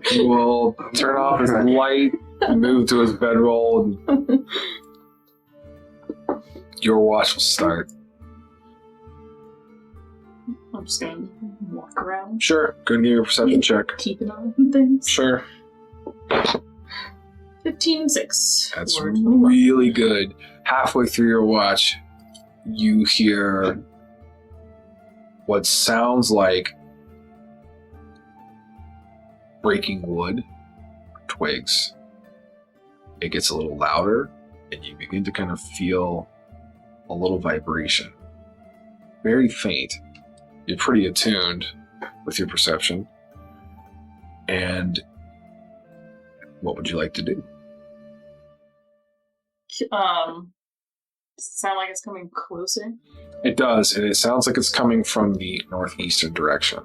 He will turn off his light, move to his bedroll, and your watch will start. I'm just gonna walk around, Sure. Go and give me a perception check. keep an eye on things. Sure. 15-6. That's Lord. really good. Halfway through your watch, you hear what sounds like breaking wood, twigs. It gets a little louder, and you begin to kind of feel a little vibration. Very faint. You're pretty attuned with your perception. And what would you like to do? Does it sound like it's coming closer? It does, and it sounds like it's coming from the northeastern direction.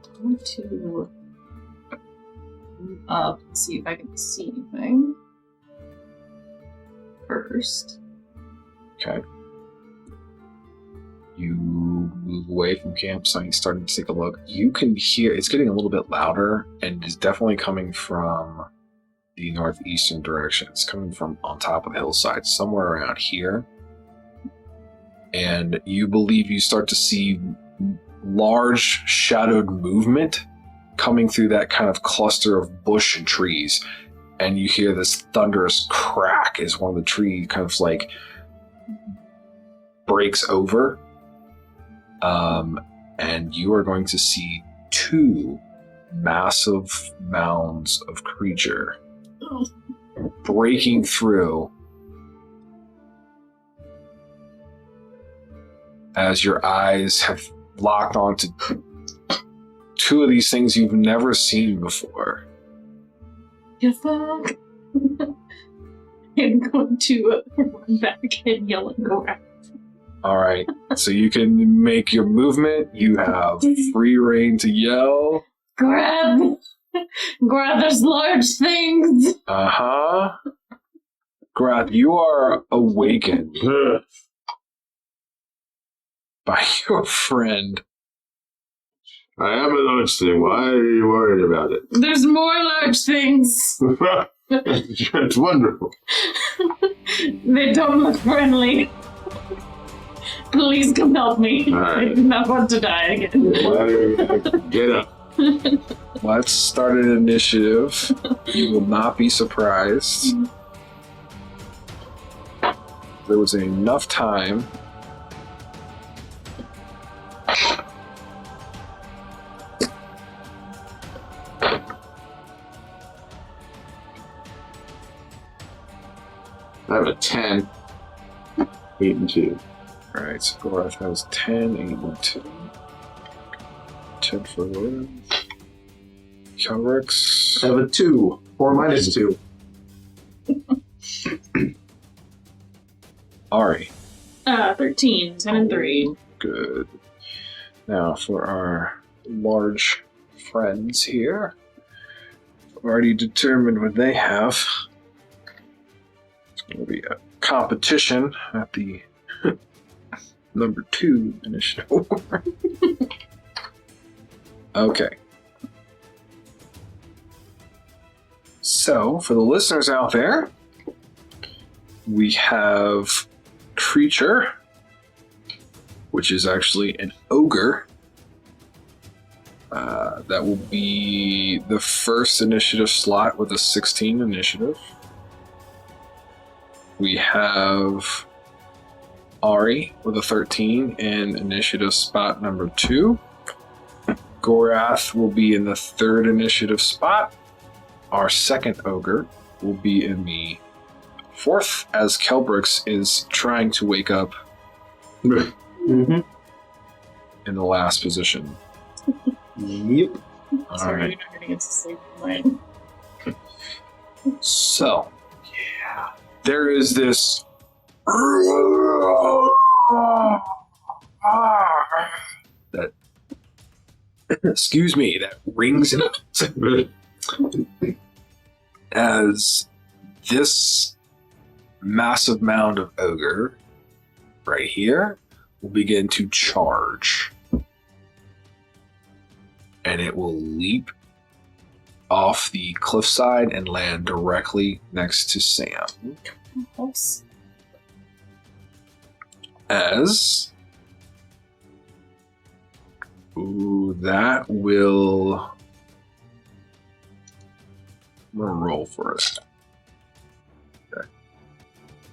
I want to move up and see if I can see anything first. Okay. You move away from campsite, starting to take a look. You can hear it's getting a little bit louder, and it's definitely coming from the northeastern direction. It's coming from on top of the hillside, somewhere around here. And you believe you start to see large shadowed movement coming through that kind of cluster of bush and trees. And you hear this thunderous crack as one of the trees kind of like breaks over. And you are going to see two massive mounds of creature breaking through as your eyes have locked onto two of these things you've never seen before. The fuck? I'm going to run back and yell at Gorath. All right, so you can make your movement. You have free reign to yell. Grab, there's large things. Uh-huh. Gorath, you are awakened by your friend. I am a large thing. Why are you worried about it? There's more large things. It's wonderful. They don't look friendly. Please come help me. All right. I do not want to die again. Get up. Let's start an initiative. You will not be surprised. There was enough time. I have a 10. 8 and 2. Alright, so Gorath has 10, 8, and 2. 10 for Liz. Kelbrix. I have a 2. 4 minus 2. Ari. 13, 10 and 3. Good. Now for our large friends here. I've already determined what they have. It's going to be a competition at the number 2 initiative. Okay. So, for the listeners out there, we have Creature, which is actually an ogre. That will be the first initiative slot with a 16 initiative. We have Ari with a 13 and initiative spot number 2. Gorath will be in the 3rd initiative spot. Our second ogre will be in the 4th, as Kelbrix is trying to wake up Mm-hmm. in the last position. Yep. All Sorry, right. you're not going to get to sleep tonight. So, there is this that excuse me, that rings out as this massive mound of ogre right here will begin to charge. And it will leap off the cliffside and land directly next to Sam. as... Ooh, that will... I'm going to roll for it. Okay.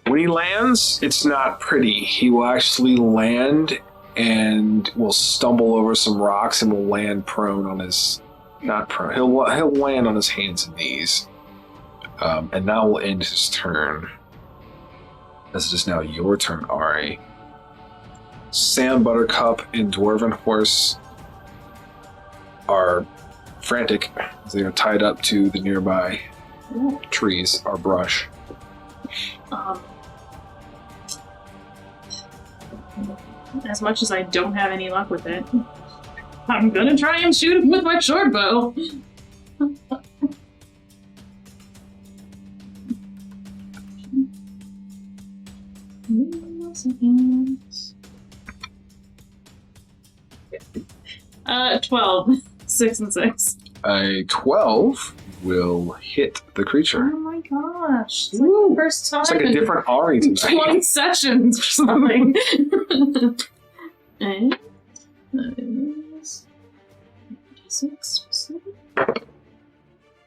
When he lands, it's not pretty. He will actually land and will stumble over some rocks and will land prone on his... Not prone. He'll land on his hands and knees. And that will end his turn. This is now your turn, Ari. Sam, Buttercup, and Dwarven Horse are frantic. They are tied up to the nearby trees or brush. As much as I don't have any luck with it, I'm gonna try and shoot him with my short bow. Seconds. 12. 6 and 6. A 12 will hit the creature. Oh my gosh. It's like the first time It's like a in different Ari tonight. 20 sessions or something. And that is 6.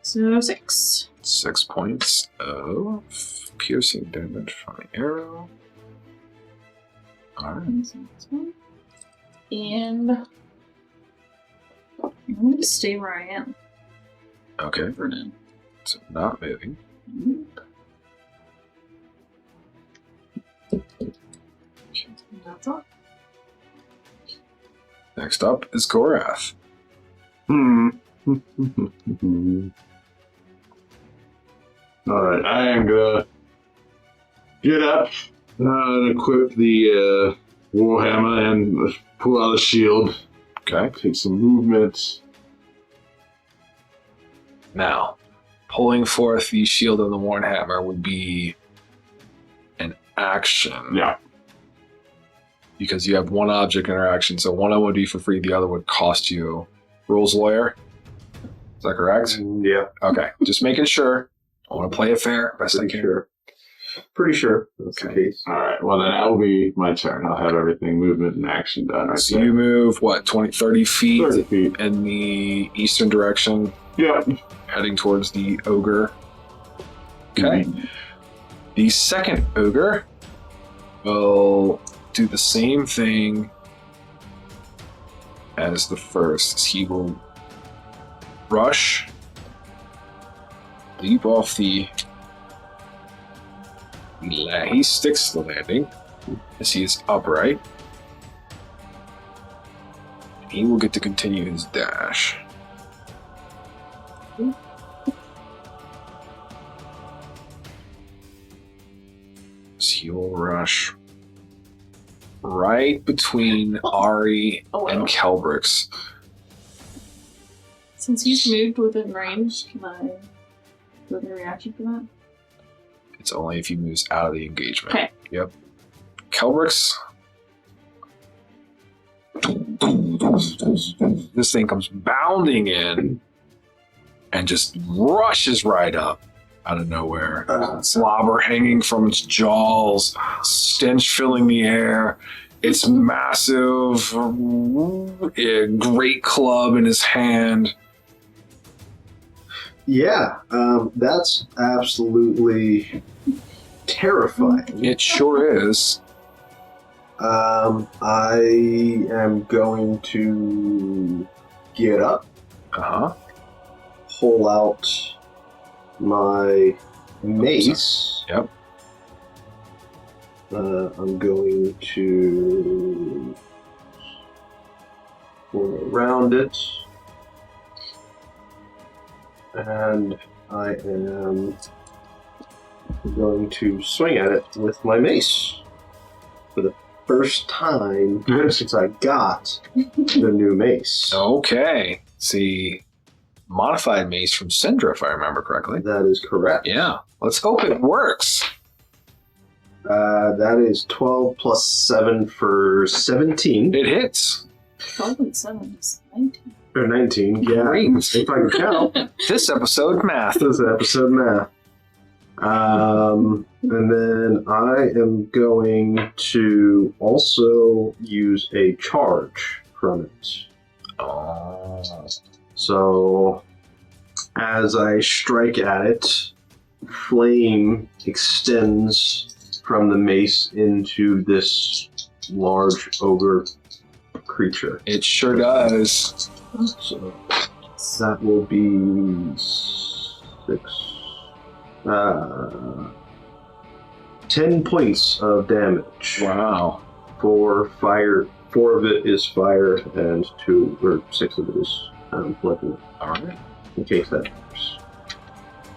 So 6. 6 points of piercing damage from the arrow. Alright. And I'm going to stay where I am Okay. for now. So not moving. That's all. Next up is Gorath. Alright, I am gonna get up and equip the warhammer and pull out a shield. Okay. Take some movement. Now, pulling forth the shield and the Warhammer would be an action. Yeah. Because you have one object interaction, so one of them would be for free, the other would cost you. Rules lawyer? Is that correct? Yeah, Okay, just making sure. I want to play it fair, best I can. sure. Pretty sure that's Okay. the case. Alright, well then that will be my turn. I'll have everything, movement and action done right So there. you move, what, 20, 30 feet 30 feet. in the eastern direction, Yeah. heading towards the ogre. Okay. Mhm. The second ogre will do the same thing as the first. He will rush, leap off the... He sticks to the landing as he is upright. He will get to continue his dash. So he will rush right between Ari and Kelbrix. Since he's moved within range, can I do a reaction for that? It's only if he moves out of the engagement. Okay. Yep. Kelbrix. This thing comes bounding in and just rushes right up out of nowhere. Slobber hanging from its jaws, stench filling the air. It's massive, a great club in his hand. Yeah, that's absolutely terrifying. It sure is. I am going to get up, Uh-huh. pull out my mace. Yep. I'm going to go around it. And I am going to swing at it with my mace for the first time since I got the new mace. Okay. See, modified mace from Syndra, if I remember correctly. That is correct. Yeah. Let's hope it works. That is 12 plus 7 for 17. It hits. 12 and 7 is 19. Or 19, yeah. Great. If I can count. This episode, math. This is episode math. And then I am going to also use a charge from it. Oh. So, as I strike at it, flame extends from the mace into this large ogre creature. It sure does. So, that will be 10 points of damage. Wow. For fire, 4 of it is fire, and 6 of it is bludgeoning. All right. In case that matters.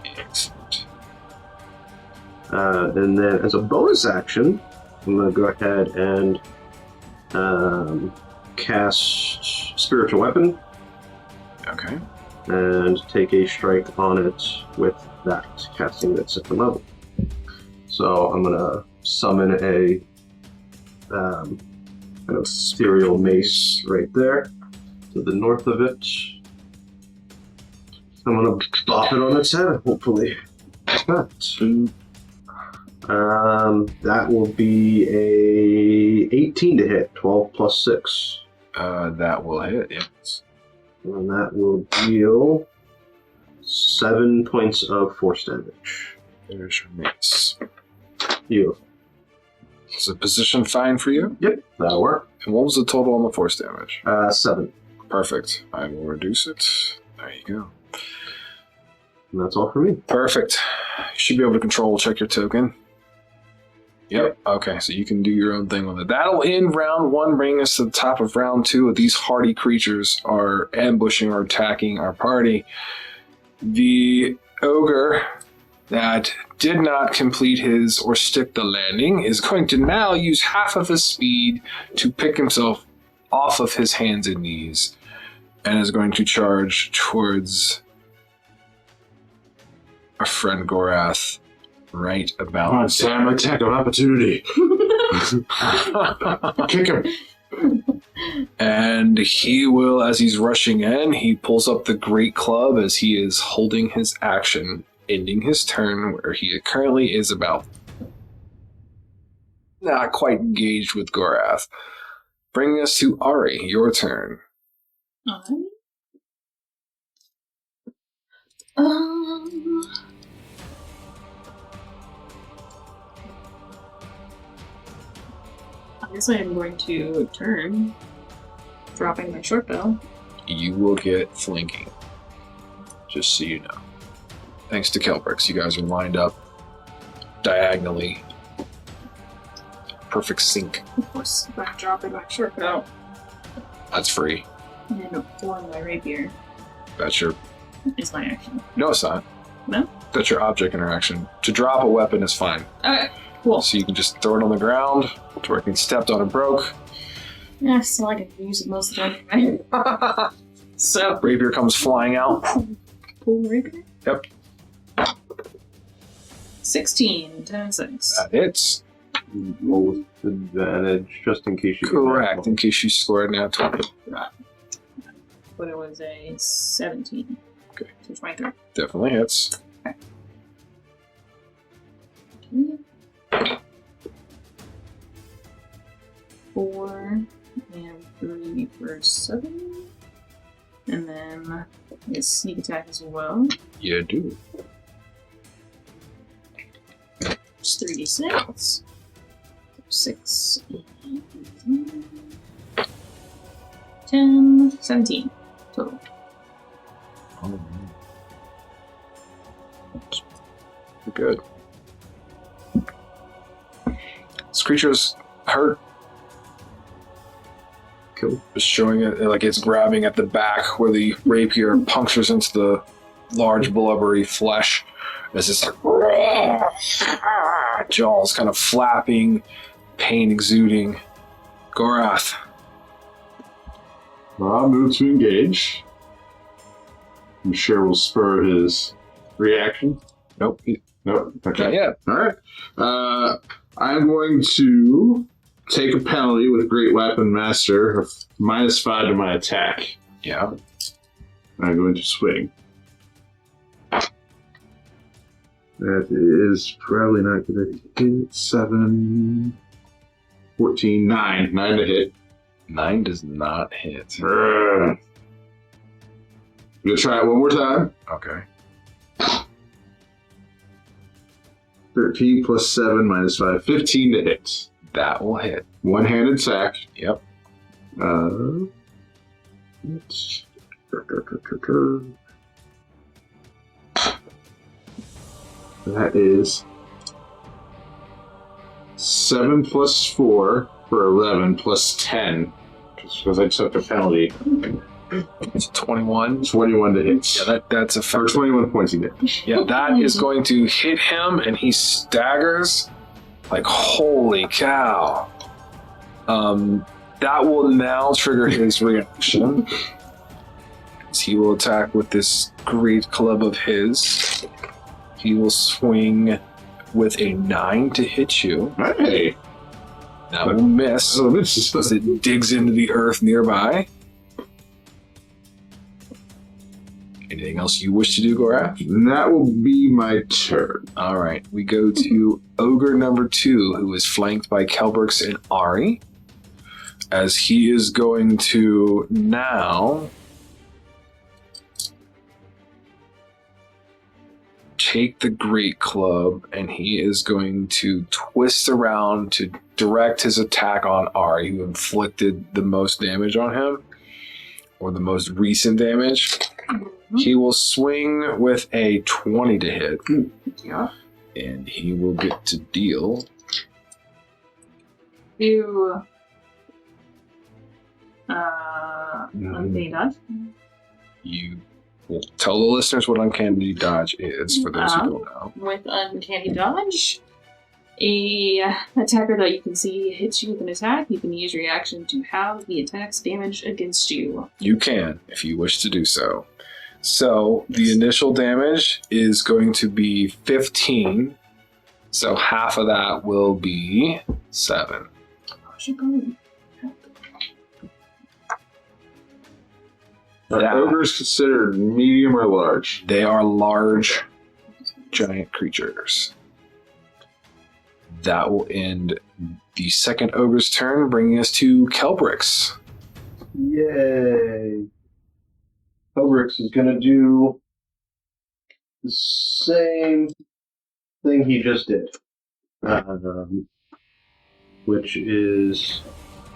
Excellent. And then, as a bonus action, I'm going to go ahead and cast Spiritual Weapon Okay. and take a strike on it with that, casting it at 2nd level. So I'm going to summon a kind of ethereal mace right there to the north of it. I'm going to bop it on its head, hopefully. That will be a 18 to hit, 12 plus 6. That will hit, yes. And that will deal 7 points of force damage. There's your mace. You. Is the position fine for you? Yep, that'll work. And what was the total on the force damage? 7. Perfect. I will reduce it. There you go. And that's all for me. Perfect. You should be able to control check your token. Yep. Okay, so you can do your own thing with it. That'll end round 1, bringing us to the top of round 2. These hardy creatures are ambushing or attacking our party. The ogre that did not complete his or stick the landing is going to now use half of his speed to pick himself off of his hands and knees and is going to charge towards our friend Gorath right about Come on, Sam, attack of opportunity. Kick him. And he will, as he's rushing in, he pulls up the great club as he is holding his action, ending his turn where he currently is about not quite engaged with Gorath. Bringing us to Ari, your turn. I guess I am going to turn, dropping my short bow. You will get flanking, just so you know. Thanks to Kelbrix, you guys are lined up diagonally. Perfect sync. Of course, I'm dropping my short bow. That's free. And pulling my rapier That's your... is my action. No, it's not. No? That's your object interaction. To drop a weapon is fine. Okay, cool. So you can just throw it on the ground to where it can stepped on and broke. Yeah, still I can use it most of the time. Right? So, Rapier comes flying out. pull rapier? Yep. 16, 10, 6. That hits. Roll with advantage, just in case you Correct, in case you scored now 20. But it was a 17. Okay. So 23. Definitely hits. Okay. 4 and 3 for 7. And then his sneak attack as well. You do. It's 3d6. 6, 10, 17 total. Oh, good. This creature's hurt. Cool. Just showing it like it's grabbing at the back where the rapier punctures into the large blubbery flesh. As it's like jaws kind of flapping, pain exuding. Gorath. Well, I'll move to engage. I'm sure we'll spur his reaction. Nope. Nope. Okay. Not yet. All right. I'm going to take a penalty with Great Weapon Master of -5 to my attack. Yeah. I'm going to swing. That is probably not going to hit. 7, 14, 9. 9 to hit. 9 does not hit. I'm going to try it one more time. Okay. 13 plus 7 minus 5. 15 to hit. That will hit. One-handed sack. Yep. That is 7 plus 4 for 11 plus 10. Just because I took a penalty. It's 21. 21 to hit. Yeah, that's Or effective. 21 points of damage. Yeah, that is going to hit him, and he staggers. Like, holy cow. That will now trigger his reaction. He will attack with this great club of his. He will swing with a 9 to hit you. Hey! That will miss Oh, this is as it digs into the earth nearby. Anything else you wish to do, Gorath? That will be my turn. All right, we go to Ogre number 2, who is flanked by Kelbrix and Ari, as he is going to now take the Great Club, and he is going to twist around to direct his attack on Ari, who inflicted the most damage on him, or the most recent damage. He will swing with a 20 to hit. Yeah. And he will get to deal. You. Uncanny dodge. You will tell the listeners what Uncanny Dodge is, for those who don't know. With Uncanny Dodge, a attacker that you can see hits you with an attack, you can use your reaction to have the attack's damage against you. You can, if you wish to do so. So, the initial damage is going to be 15. So, half of that will be 7. Are ogres considered medium or large? They are large, giant creatures. That will end the second ogre's turn, bringing us to Kelbrix. Yay. Kelbrix is going to do the same thing he just did, which is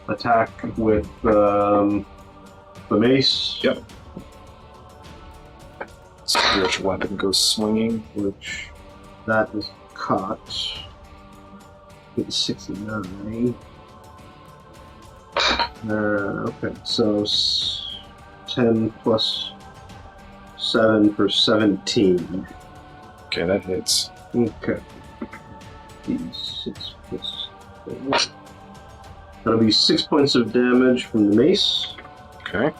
attack with the mace. Yep. Spiritual weapon goes swinging. Which that is caught. It's 69. Okay, so 10 plus 7 for 17. Okay, that hits. Okay. 6 plus 4. That'll be 6 points of damage from the mace. Okay.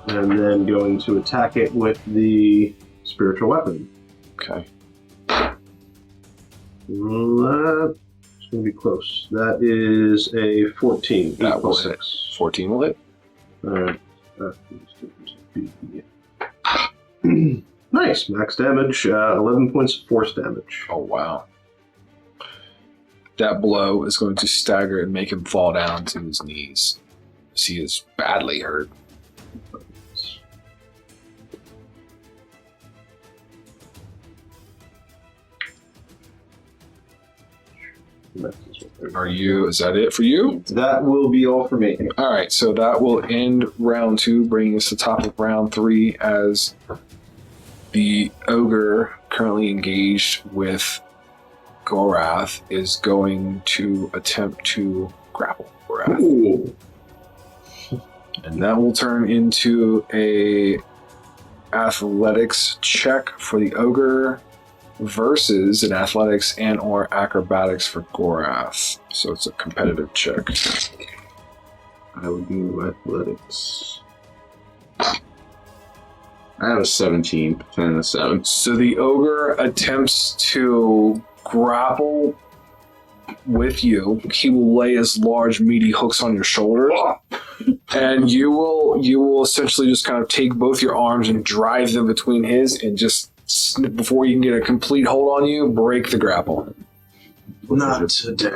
And then going to attack it with the spiritual weapon. Okay. That's going to be close. That is a 14. That 8 will plus hit. 6. 14 will hit. Nice. Max damage. 11 points of force damage. Oh, wow. That blow is going to stagger and make him fall down to his knees, as he is badly hurt. Is that it for you? That will be all for me. Alright, so that will end round 2, bringing us to the top of round 3 as the ogre currently engaged with Gorath is going to attempt to grapple Gorath. Ooh. And that will turn into a athletics check for the ogre versus an athletics and or acrobatics for Gorath. So it's a competitive check. I would do athletics. I have a 17, 10 and a 7. So the ogre attempts to grapple with you. He will lay his large meaty hooks on your shoulders. And you will essentially just kind of take both your arms and drive them between his and just before you can get a complete hold on you, break the grapple. Not today.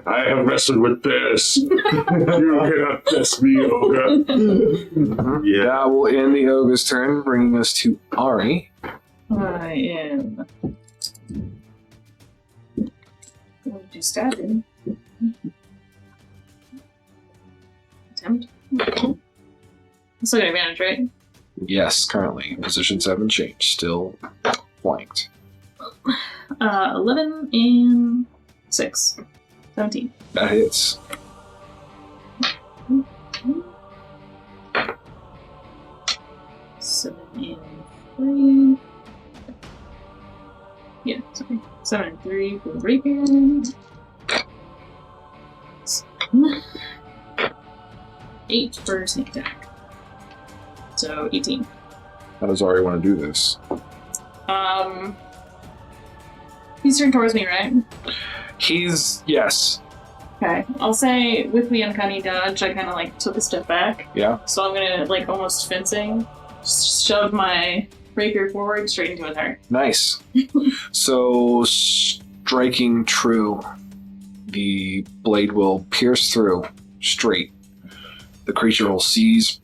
I have wrestled with bears. You cannot test me, ogre. Yeah. That will end the ogre's turn, bringing us to Ari. I am going to stab him. Attempt. Still got advantage, right? Yes, currently. Positions haven't changed. Still flanked. 11 and 6. 17. That hits. Seven and 3. Yeah, sorry. 7 and 3 for the rapier. 8 for sneak attack. So 18. How does Ari want to do this? He's turned towards me, right? Yes. Okay. I'll say with the uncanny dodge, I kind of like took a step back. Yeah. So I'm gonna like almost fencing, shove my rapier forward straight into his heart. Nice. So, striking true, the blade will pierce through straight. The creature will seize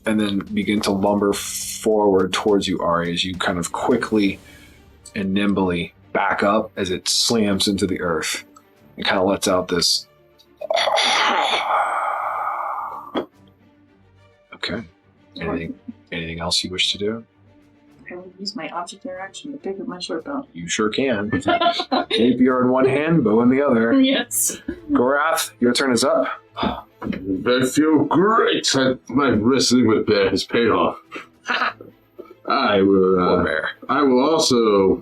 and then begin to lumber forward towards you, Ari, as you kind of quickly and nimbly back up as it slams into the earth. It kind of lets out this. Okay. Anything else you wish to do? I will use my object interaction to pick up my short bow. You sure can. Rapier in one hand, bow in the other. Yes. Gorath, your turn is up. I feel great. My wrestling with bear has paid off. I will. Bear. I will also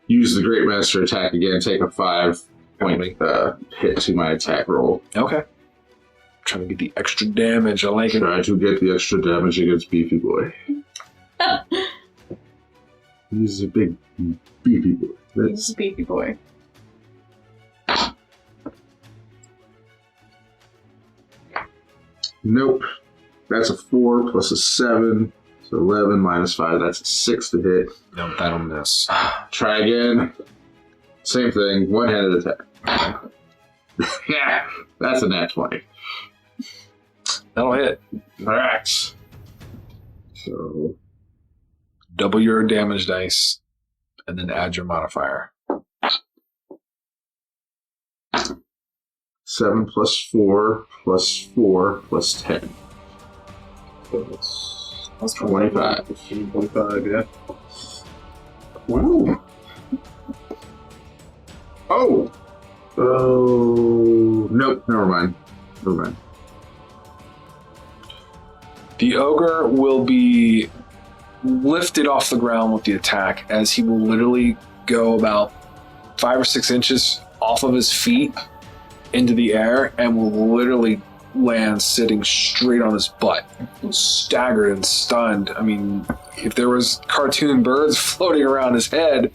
use the Great Master attack again. Take a 5-point hit to my attack roll. Okay. Trying to get the extra damage. I like it. Try to get the extra damage against Beefy Boy. He's a big beefy boy. He's a beefy boy. Nope. That's a 4 plus a 7. So 11 minus 5. That's a 6 to hit. No, that'll miss. Try again. Same thing. One-handed attack. Yeah, that's a nat 20. That'll hit. Alright. So Double your damage dice, and then add your modifier. 7 plus 4 plus 4 plus 10. So that's 25. 25, yeah. Wow. Oh! Oh, nope, never mind. Never mind. The ogre will be lifted off the ground with the attack as he will literally go about 5 or 6 inches off of his feet into the air and will literally land sitting straight on his butt, staggered and stunned. I mean, if there was cartoon birds floating around his head,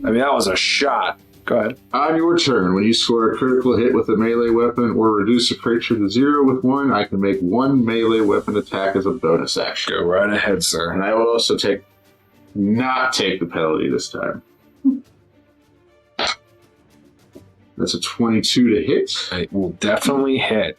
I mean, that was a shot. Go ahead. On your turn, when you score a critical hit with a melee weapon or reduce a creature to 0 with 1, I can make 1 melee weapon attack as a bonus action. Go right ahead, sir. And I will also not take the penalty this time. That's a 22 to hit. It will definitely hit.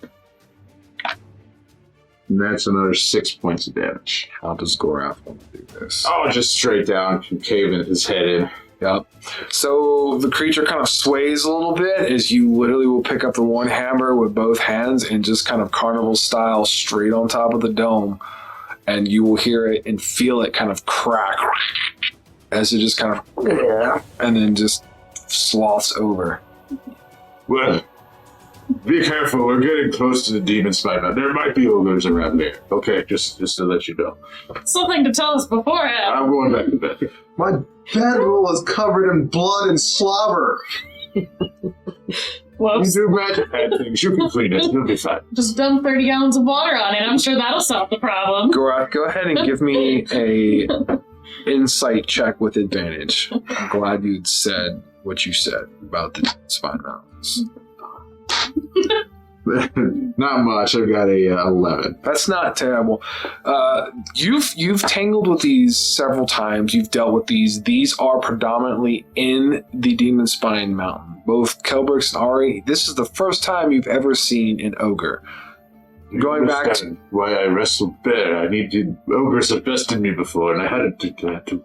And that's another 6 points of damage. How does Gorath want to do this? Oh, just straight down, caving his head in. Yep. So the creature kind of sways a little bit as you literally will pick up the one hammer with both hands and just kind of carnival style straight on top of the dome. And you will hear it and feel it kind of crack as it just kind of, and then just sloths over. Well, be careful. We're getting close to the demon spine now. There might be ogres around there. Okay, just to let you know. Something to tell us beforehand. I'm going back to bed. My bedroll is covered in blood and slobber. You Whoops. do magic hand things. You can clean it. You'll be fine. Just dump 30 gallons of water on it. I'm sure that'll solve the problem. Gorath, go ahead and give me a insight check with advantage. I'm glad you'd said what you said about the spine mountains. Not much. I've got a 11. That's not terrible. You've tangled with these several times. You've dealt with these. These are predominantly in the Demon Spine Mountain. Both Kelbrix and Ari, this is the first time you've ever seen an ogre. Going back to why I wrestled bear. Ogres have bested me before, and I had to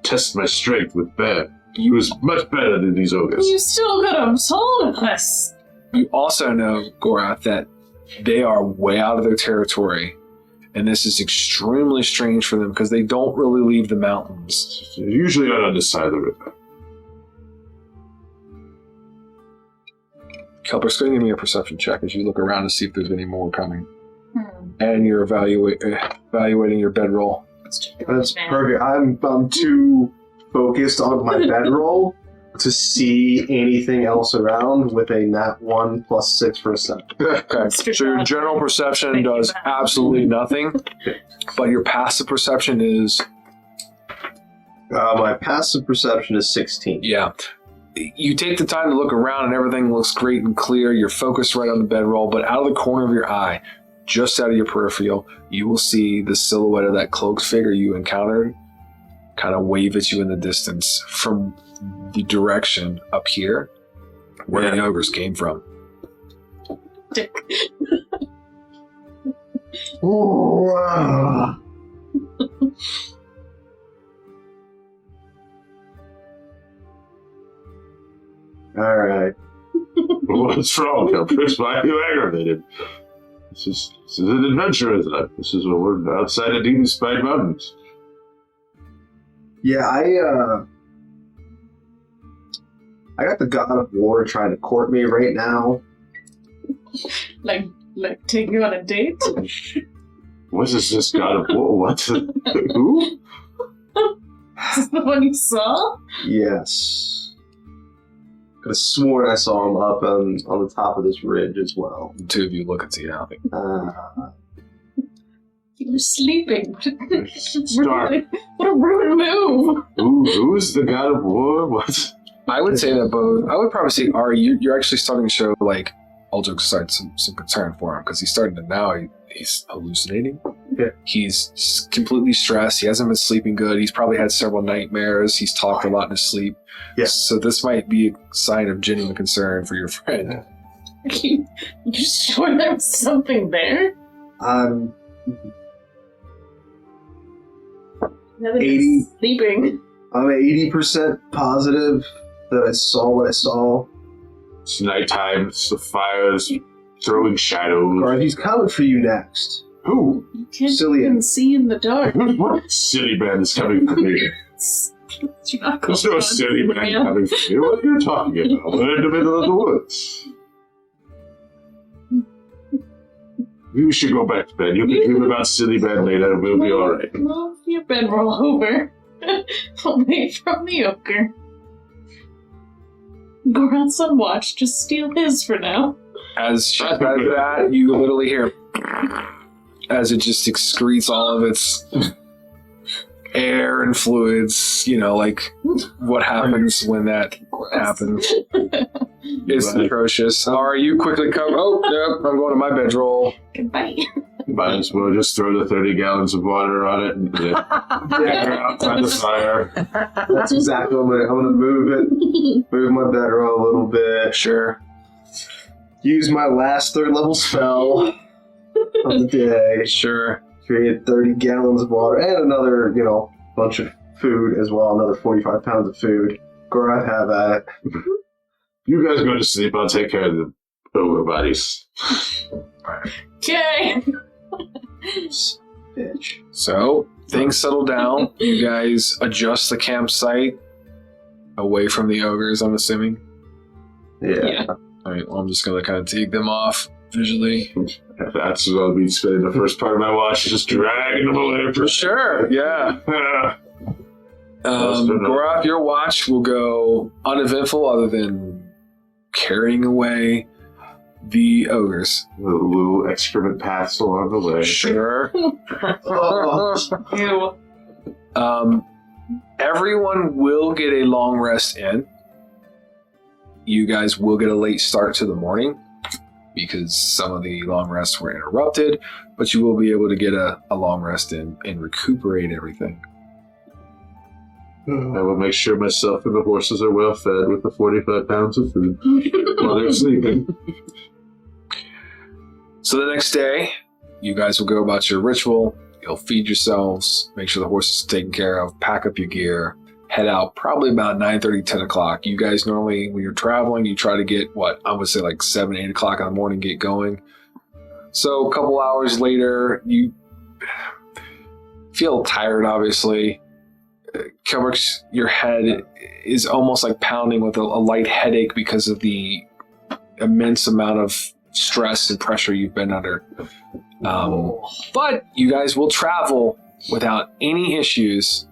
test my strength with bear. He was much better than these ogres. You still could have told us. You also know, Gorath, that they are way out of their territory, and this is extremely strange for them because they don't really leave the mountains. They're usually on this side of the river. Kelbrix, go give me a perception check as you look around to see if there's any more coming. And you're evaluating your bedroll. That's perfect. I'm too focused on my bedroll to see anything else around with a nat 1 + 6 for a second. Okay, so your general perception does absolutely nothing, but your passive perception is... My passive perception is 16. Yeah. You take the time to look around and everything looks great and clear. You're focused right on the bedroll, but out of the corner of your eye, just out of your peripheral, you will see the silhouette of that cloaked figure you encountered kind of wave at you in the distance from the direction up here where the ogres came from. Dick. Wow. All right. What's wrong, Kelbrix? Why are you aggravated? This is an adventure, isn't it? This is what we're outside of Demon Spine Mountains. Yeah, I got the God of War trying to court me right now. Like take you on a date? What is this God of War? What? Who? Is this the one you saw? Yes. Could have sworn I saw him up on the top of this ridge as well. The two of you look and see nothing. You were sleeping. Start. What a rude move. Who is the God of War? What? I would say that both. I would probably say Ari, you're actually starting to show like all jokes aside some concern for him because he's starting to now he's hallucinating. Yeah. He's completely stressed. He hasn't been sleeping good. He's probably had several nightmares. He's talked a lot in his sleep. Yeah. So this might be a sign of genuine concern for your friend. You sure there was something there? I'm Now that 80. you're sleeping. I'm 80% positive that I saw what I saw. It's nighttime. It's the fires throwing shadows. Or he's coming for you next. Who? You can't Cillian. even see in the dark. What silly man is coming for me? You're not There's no going silly man man. coming for me. What are you talking about? We're in the middle of the woods. Maybe we should go back to bed. You can dream about silly man later and we'll be alright. Move your bedroll over. Away from the ogre. Gorath's on watch. Just steal his for now. As she says that, you literally hear as it just excretes all of its air and fluids, like what happens when that happens. It's atrocious. Are you quickly come? Oh, yep, I'm going to my bedroll. Goodbye. Might as well just throw the 30 gallons of water on it and get outside the fire. That's exactly what I'm gonna move it. Move my bedroll a little bit. Sure. Use my last 3rd level spell of the day. Sure. Create 30 gallons of water and another, bunch of food as well. Another 45 pounds of food. Gorath, have at it. You guys go to sleep. I'll take care of the ogre bodies. Okay. Bitch. So things settle down. You guys adjust the campsite away from the ogres, I'm assuming. Yeah. All right, well, I'm just going to kind of take them off visually. That's what I'll be spending the first part of my watch, just dragging them away for Sure, yeah. Gorath, your watch will go uneventful other than carrying away the ogres. little excrement paths along the way. Sure. Ew. Everyone will get a long rest in. You guys will get a late start to the morning. because some of the long rests were interrupted, but you will be able to get a long rest in and recuperate everything. I will make sure myself and the horses are well fed with the 45 pounds of food while they're sleeping. So the next day, you guys will go about your ritual. You'll feed yourselves, make sure the horses are taken care of, pack up your gear, head out probably about 9:30, 10 o'clock. You guys normally, when you're traveling, you try to get, I would say like 7, 8 o'clock in the morning, get going. So a couple hours later, you feel tired, obviously. Kelbrix, your head is almost like pounding with a light headache because of the immense amount of stress and pressure you've been under. But you guys will travel without any issues,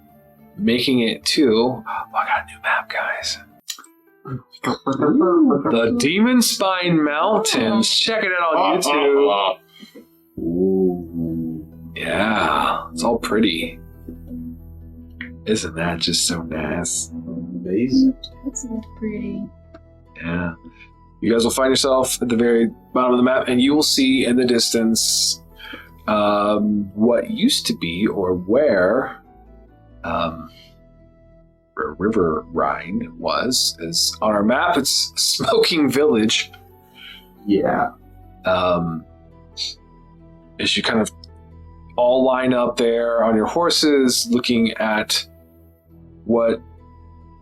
making it to... I got a new map, guys. The Demon Spine Mountains. Check it out on YouTube. Ooh. Yeah, it's all pretty. Isn't that just so nice? Amazing. That's so pretty. Yeah. You guys will find yourself at the very bottom of the map, and you will see in the distance what used to be, or where Riverine was. Is on our map, it's Smoking Village. Yeah. As you kind of all line up there on your horses, looking at what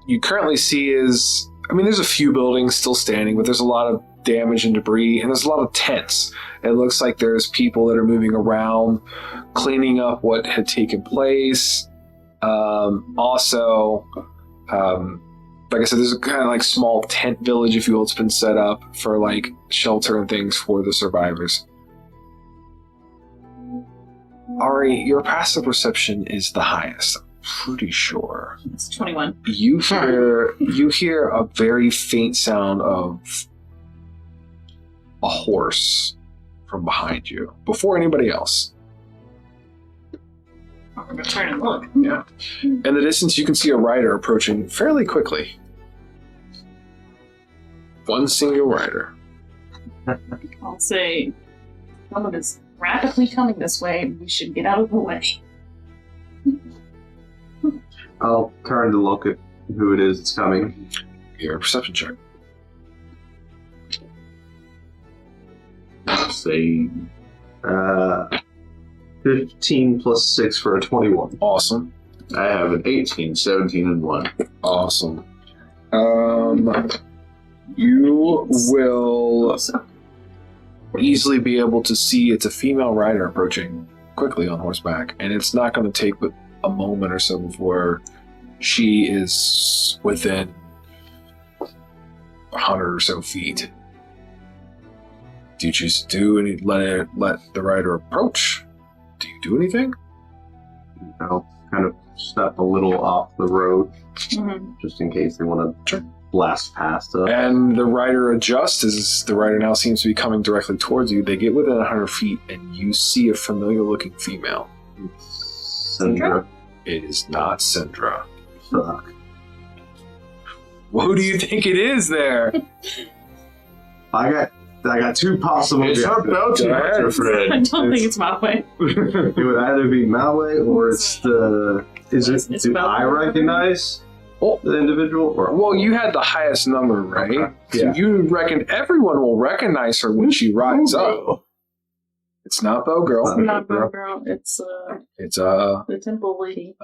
you currently see is, there's a few buildings still standing, but there's a lot of damage and debris, and there's a lot of tents. It looks like there's people that are moving around, cleaning up what had taken place. Also, like I said, there's a kind of like small tent village, if you will, it's been set up for like shelter and things for the survivors. Ari, your passive perception is the highest. I'm pretty sure. It's 21. You hear a very faint sound of a horse from behind you before anybody else. I'm gonna turn and look. Yeah. In the distance, you can see a rider approaching fairly quickly. One single rider. I'll say, someone is rapidly coming this way. We should get out of the way. I'll turn to look at who it is that's coming. Your perception check. Say 15 plus 6 for a 21. Awesome. I have an 18, 17, and 1. Awesome. You will easily be able to see it's a female rider approaching quickly on horseback, and it's not going to take but a moment or so before she is within 100 or so feet. Do you choose to do any, let the rider approach? Do you do anything? I'll kind of step a little off the road, Mm-hmm. just in case they want to Sure. blast past us. And the rider adjusts as the rider now seems to be coming directly towards you. They get within 100 feet, and you see a familiar-looking female. Sandra. It is not Syndra. Fuck. Well, who do you think it is there? I got two possible It's her guesses. bounty Go ahead. hunter friend. I don't think it's my way. It would either be Malway or it's the... It's Do Malway. I recognize the individual? Or Well, you had the highest number, right? Okay. So Yeah. you reckon everyone will recognize her when she rides up. It's not Bow Girl. It's not Bow Girl. It's It's the temple lady.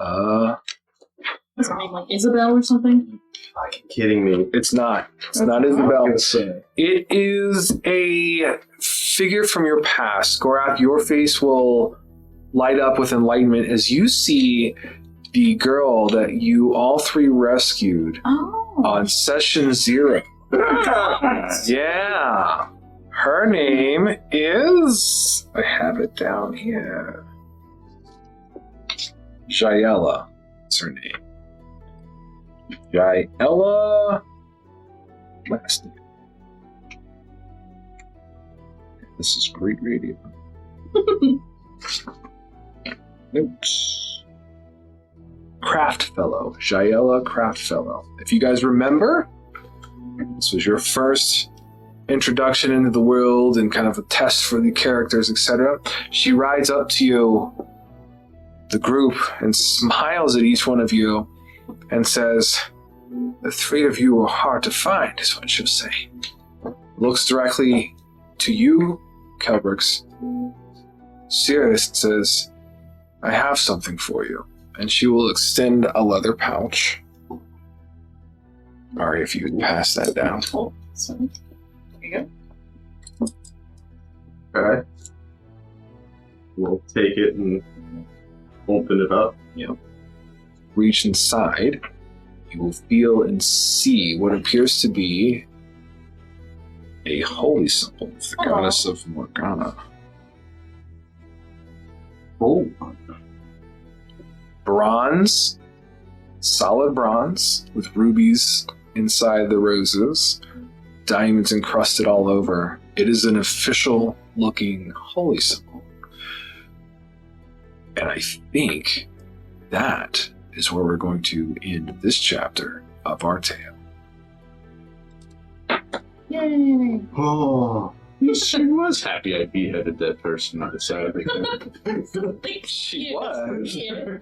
Is her name like Isabel or something? kidding me. it's not. It's not I'm Isabel. gonna say. It is a figure from your past. Gorath, your face will light up with enlightenment as you see the girl that you all three rescued Oh. on session 0. Yeah. Her name is... I have it down here. Jaella. That's her name. Jaella... Last name. This is great radio. Notes. Craft Fellow. Jaella Craft Fellow. If you guys remember, this was your first introduction into the world and kind of a test for the characters, etc., she rides up to you, the group, and smiles at each one of you and says, "The three of you are hard to find," is what she'll say. Looks directly to you, Kelbrix. Serious says, "I have something for you." And she will extend a leather pouch. Ari, if you could pass that down. Oh, sorry. There you go. Okay. We'll take it and open it up. Reach inside. You will feel and see what appears to be a holy symbol of the goddess of Morgana. Oh. Bronze, solid bronze, with rubies inside the roses, diamonds encrusted all over. It is an official looking holy symbol. And I think that is where we're going to end this chapter of our tale. Yay! Oh. She was happy I beheaded that person on the side of the She was. Yeah.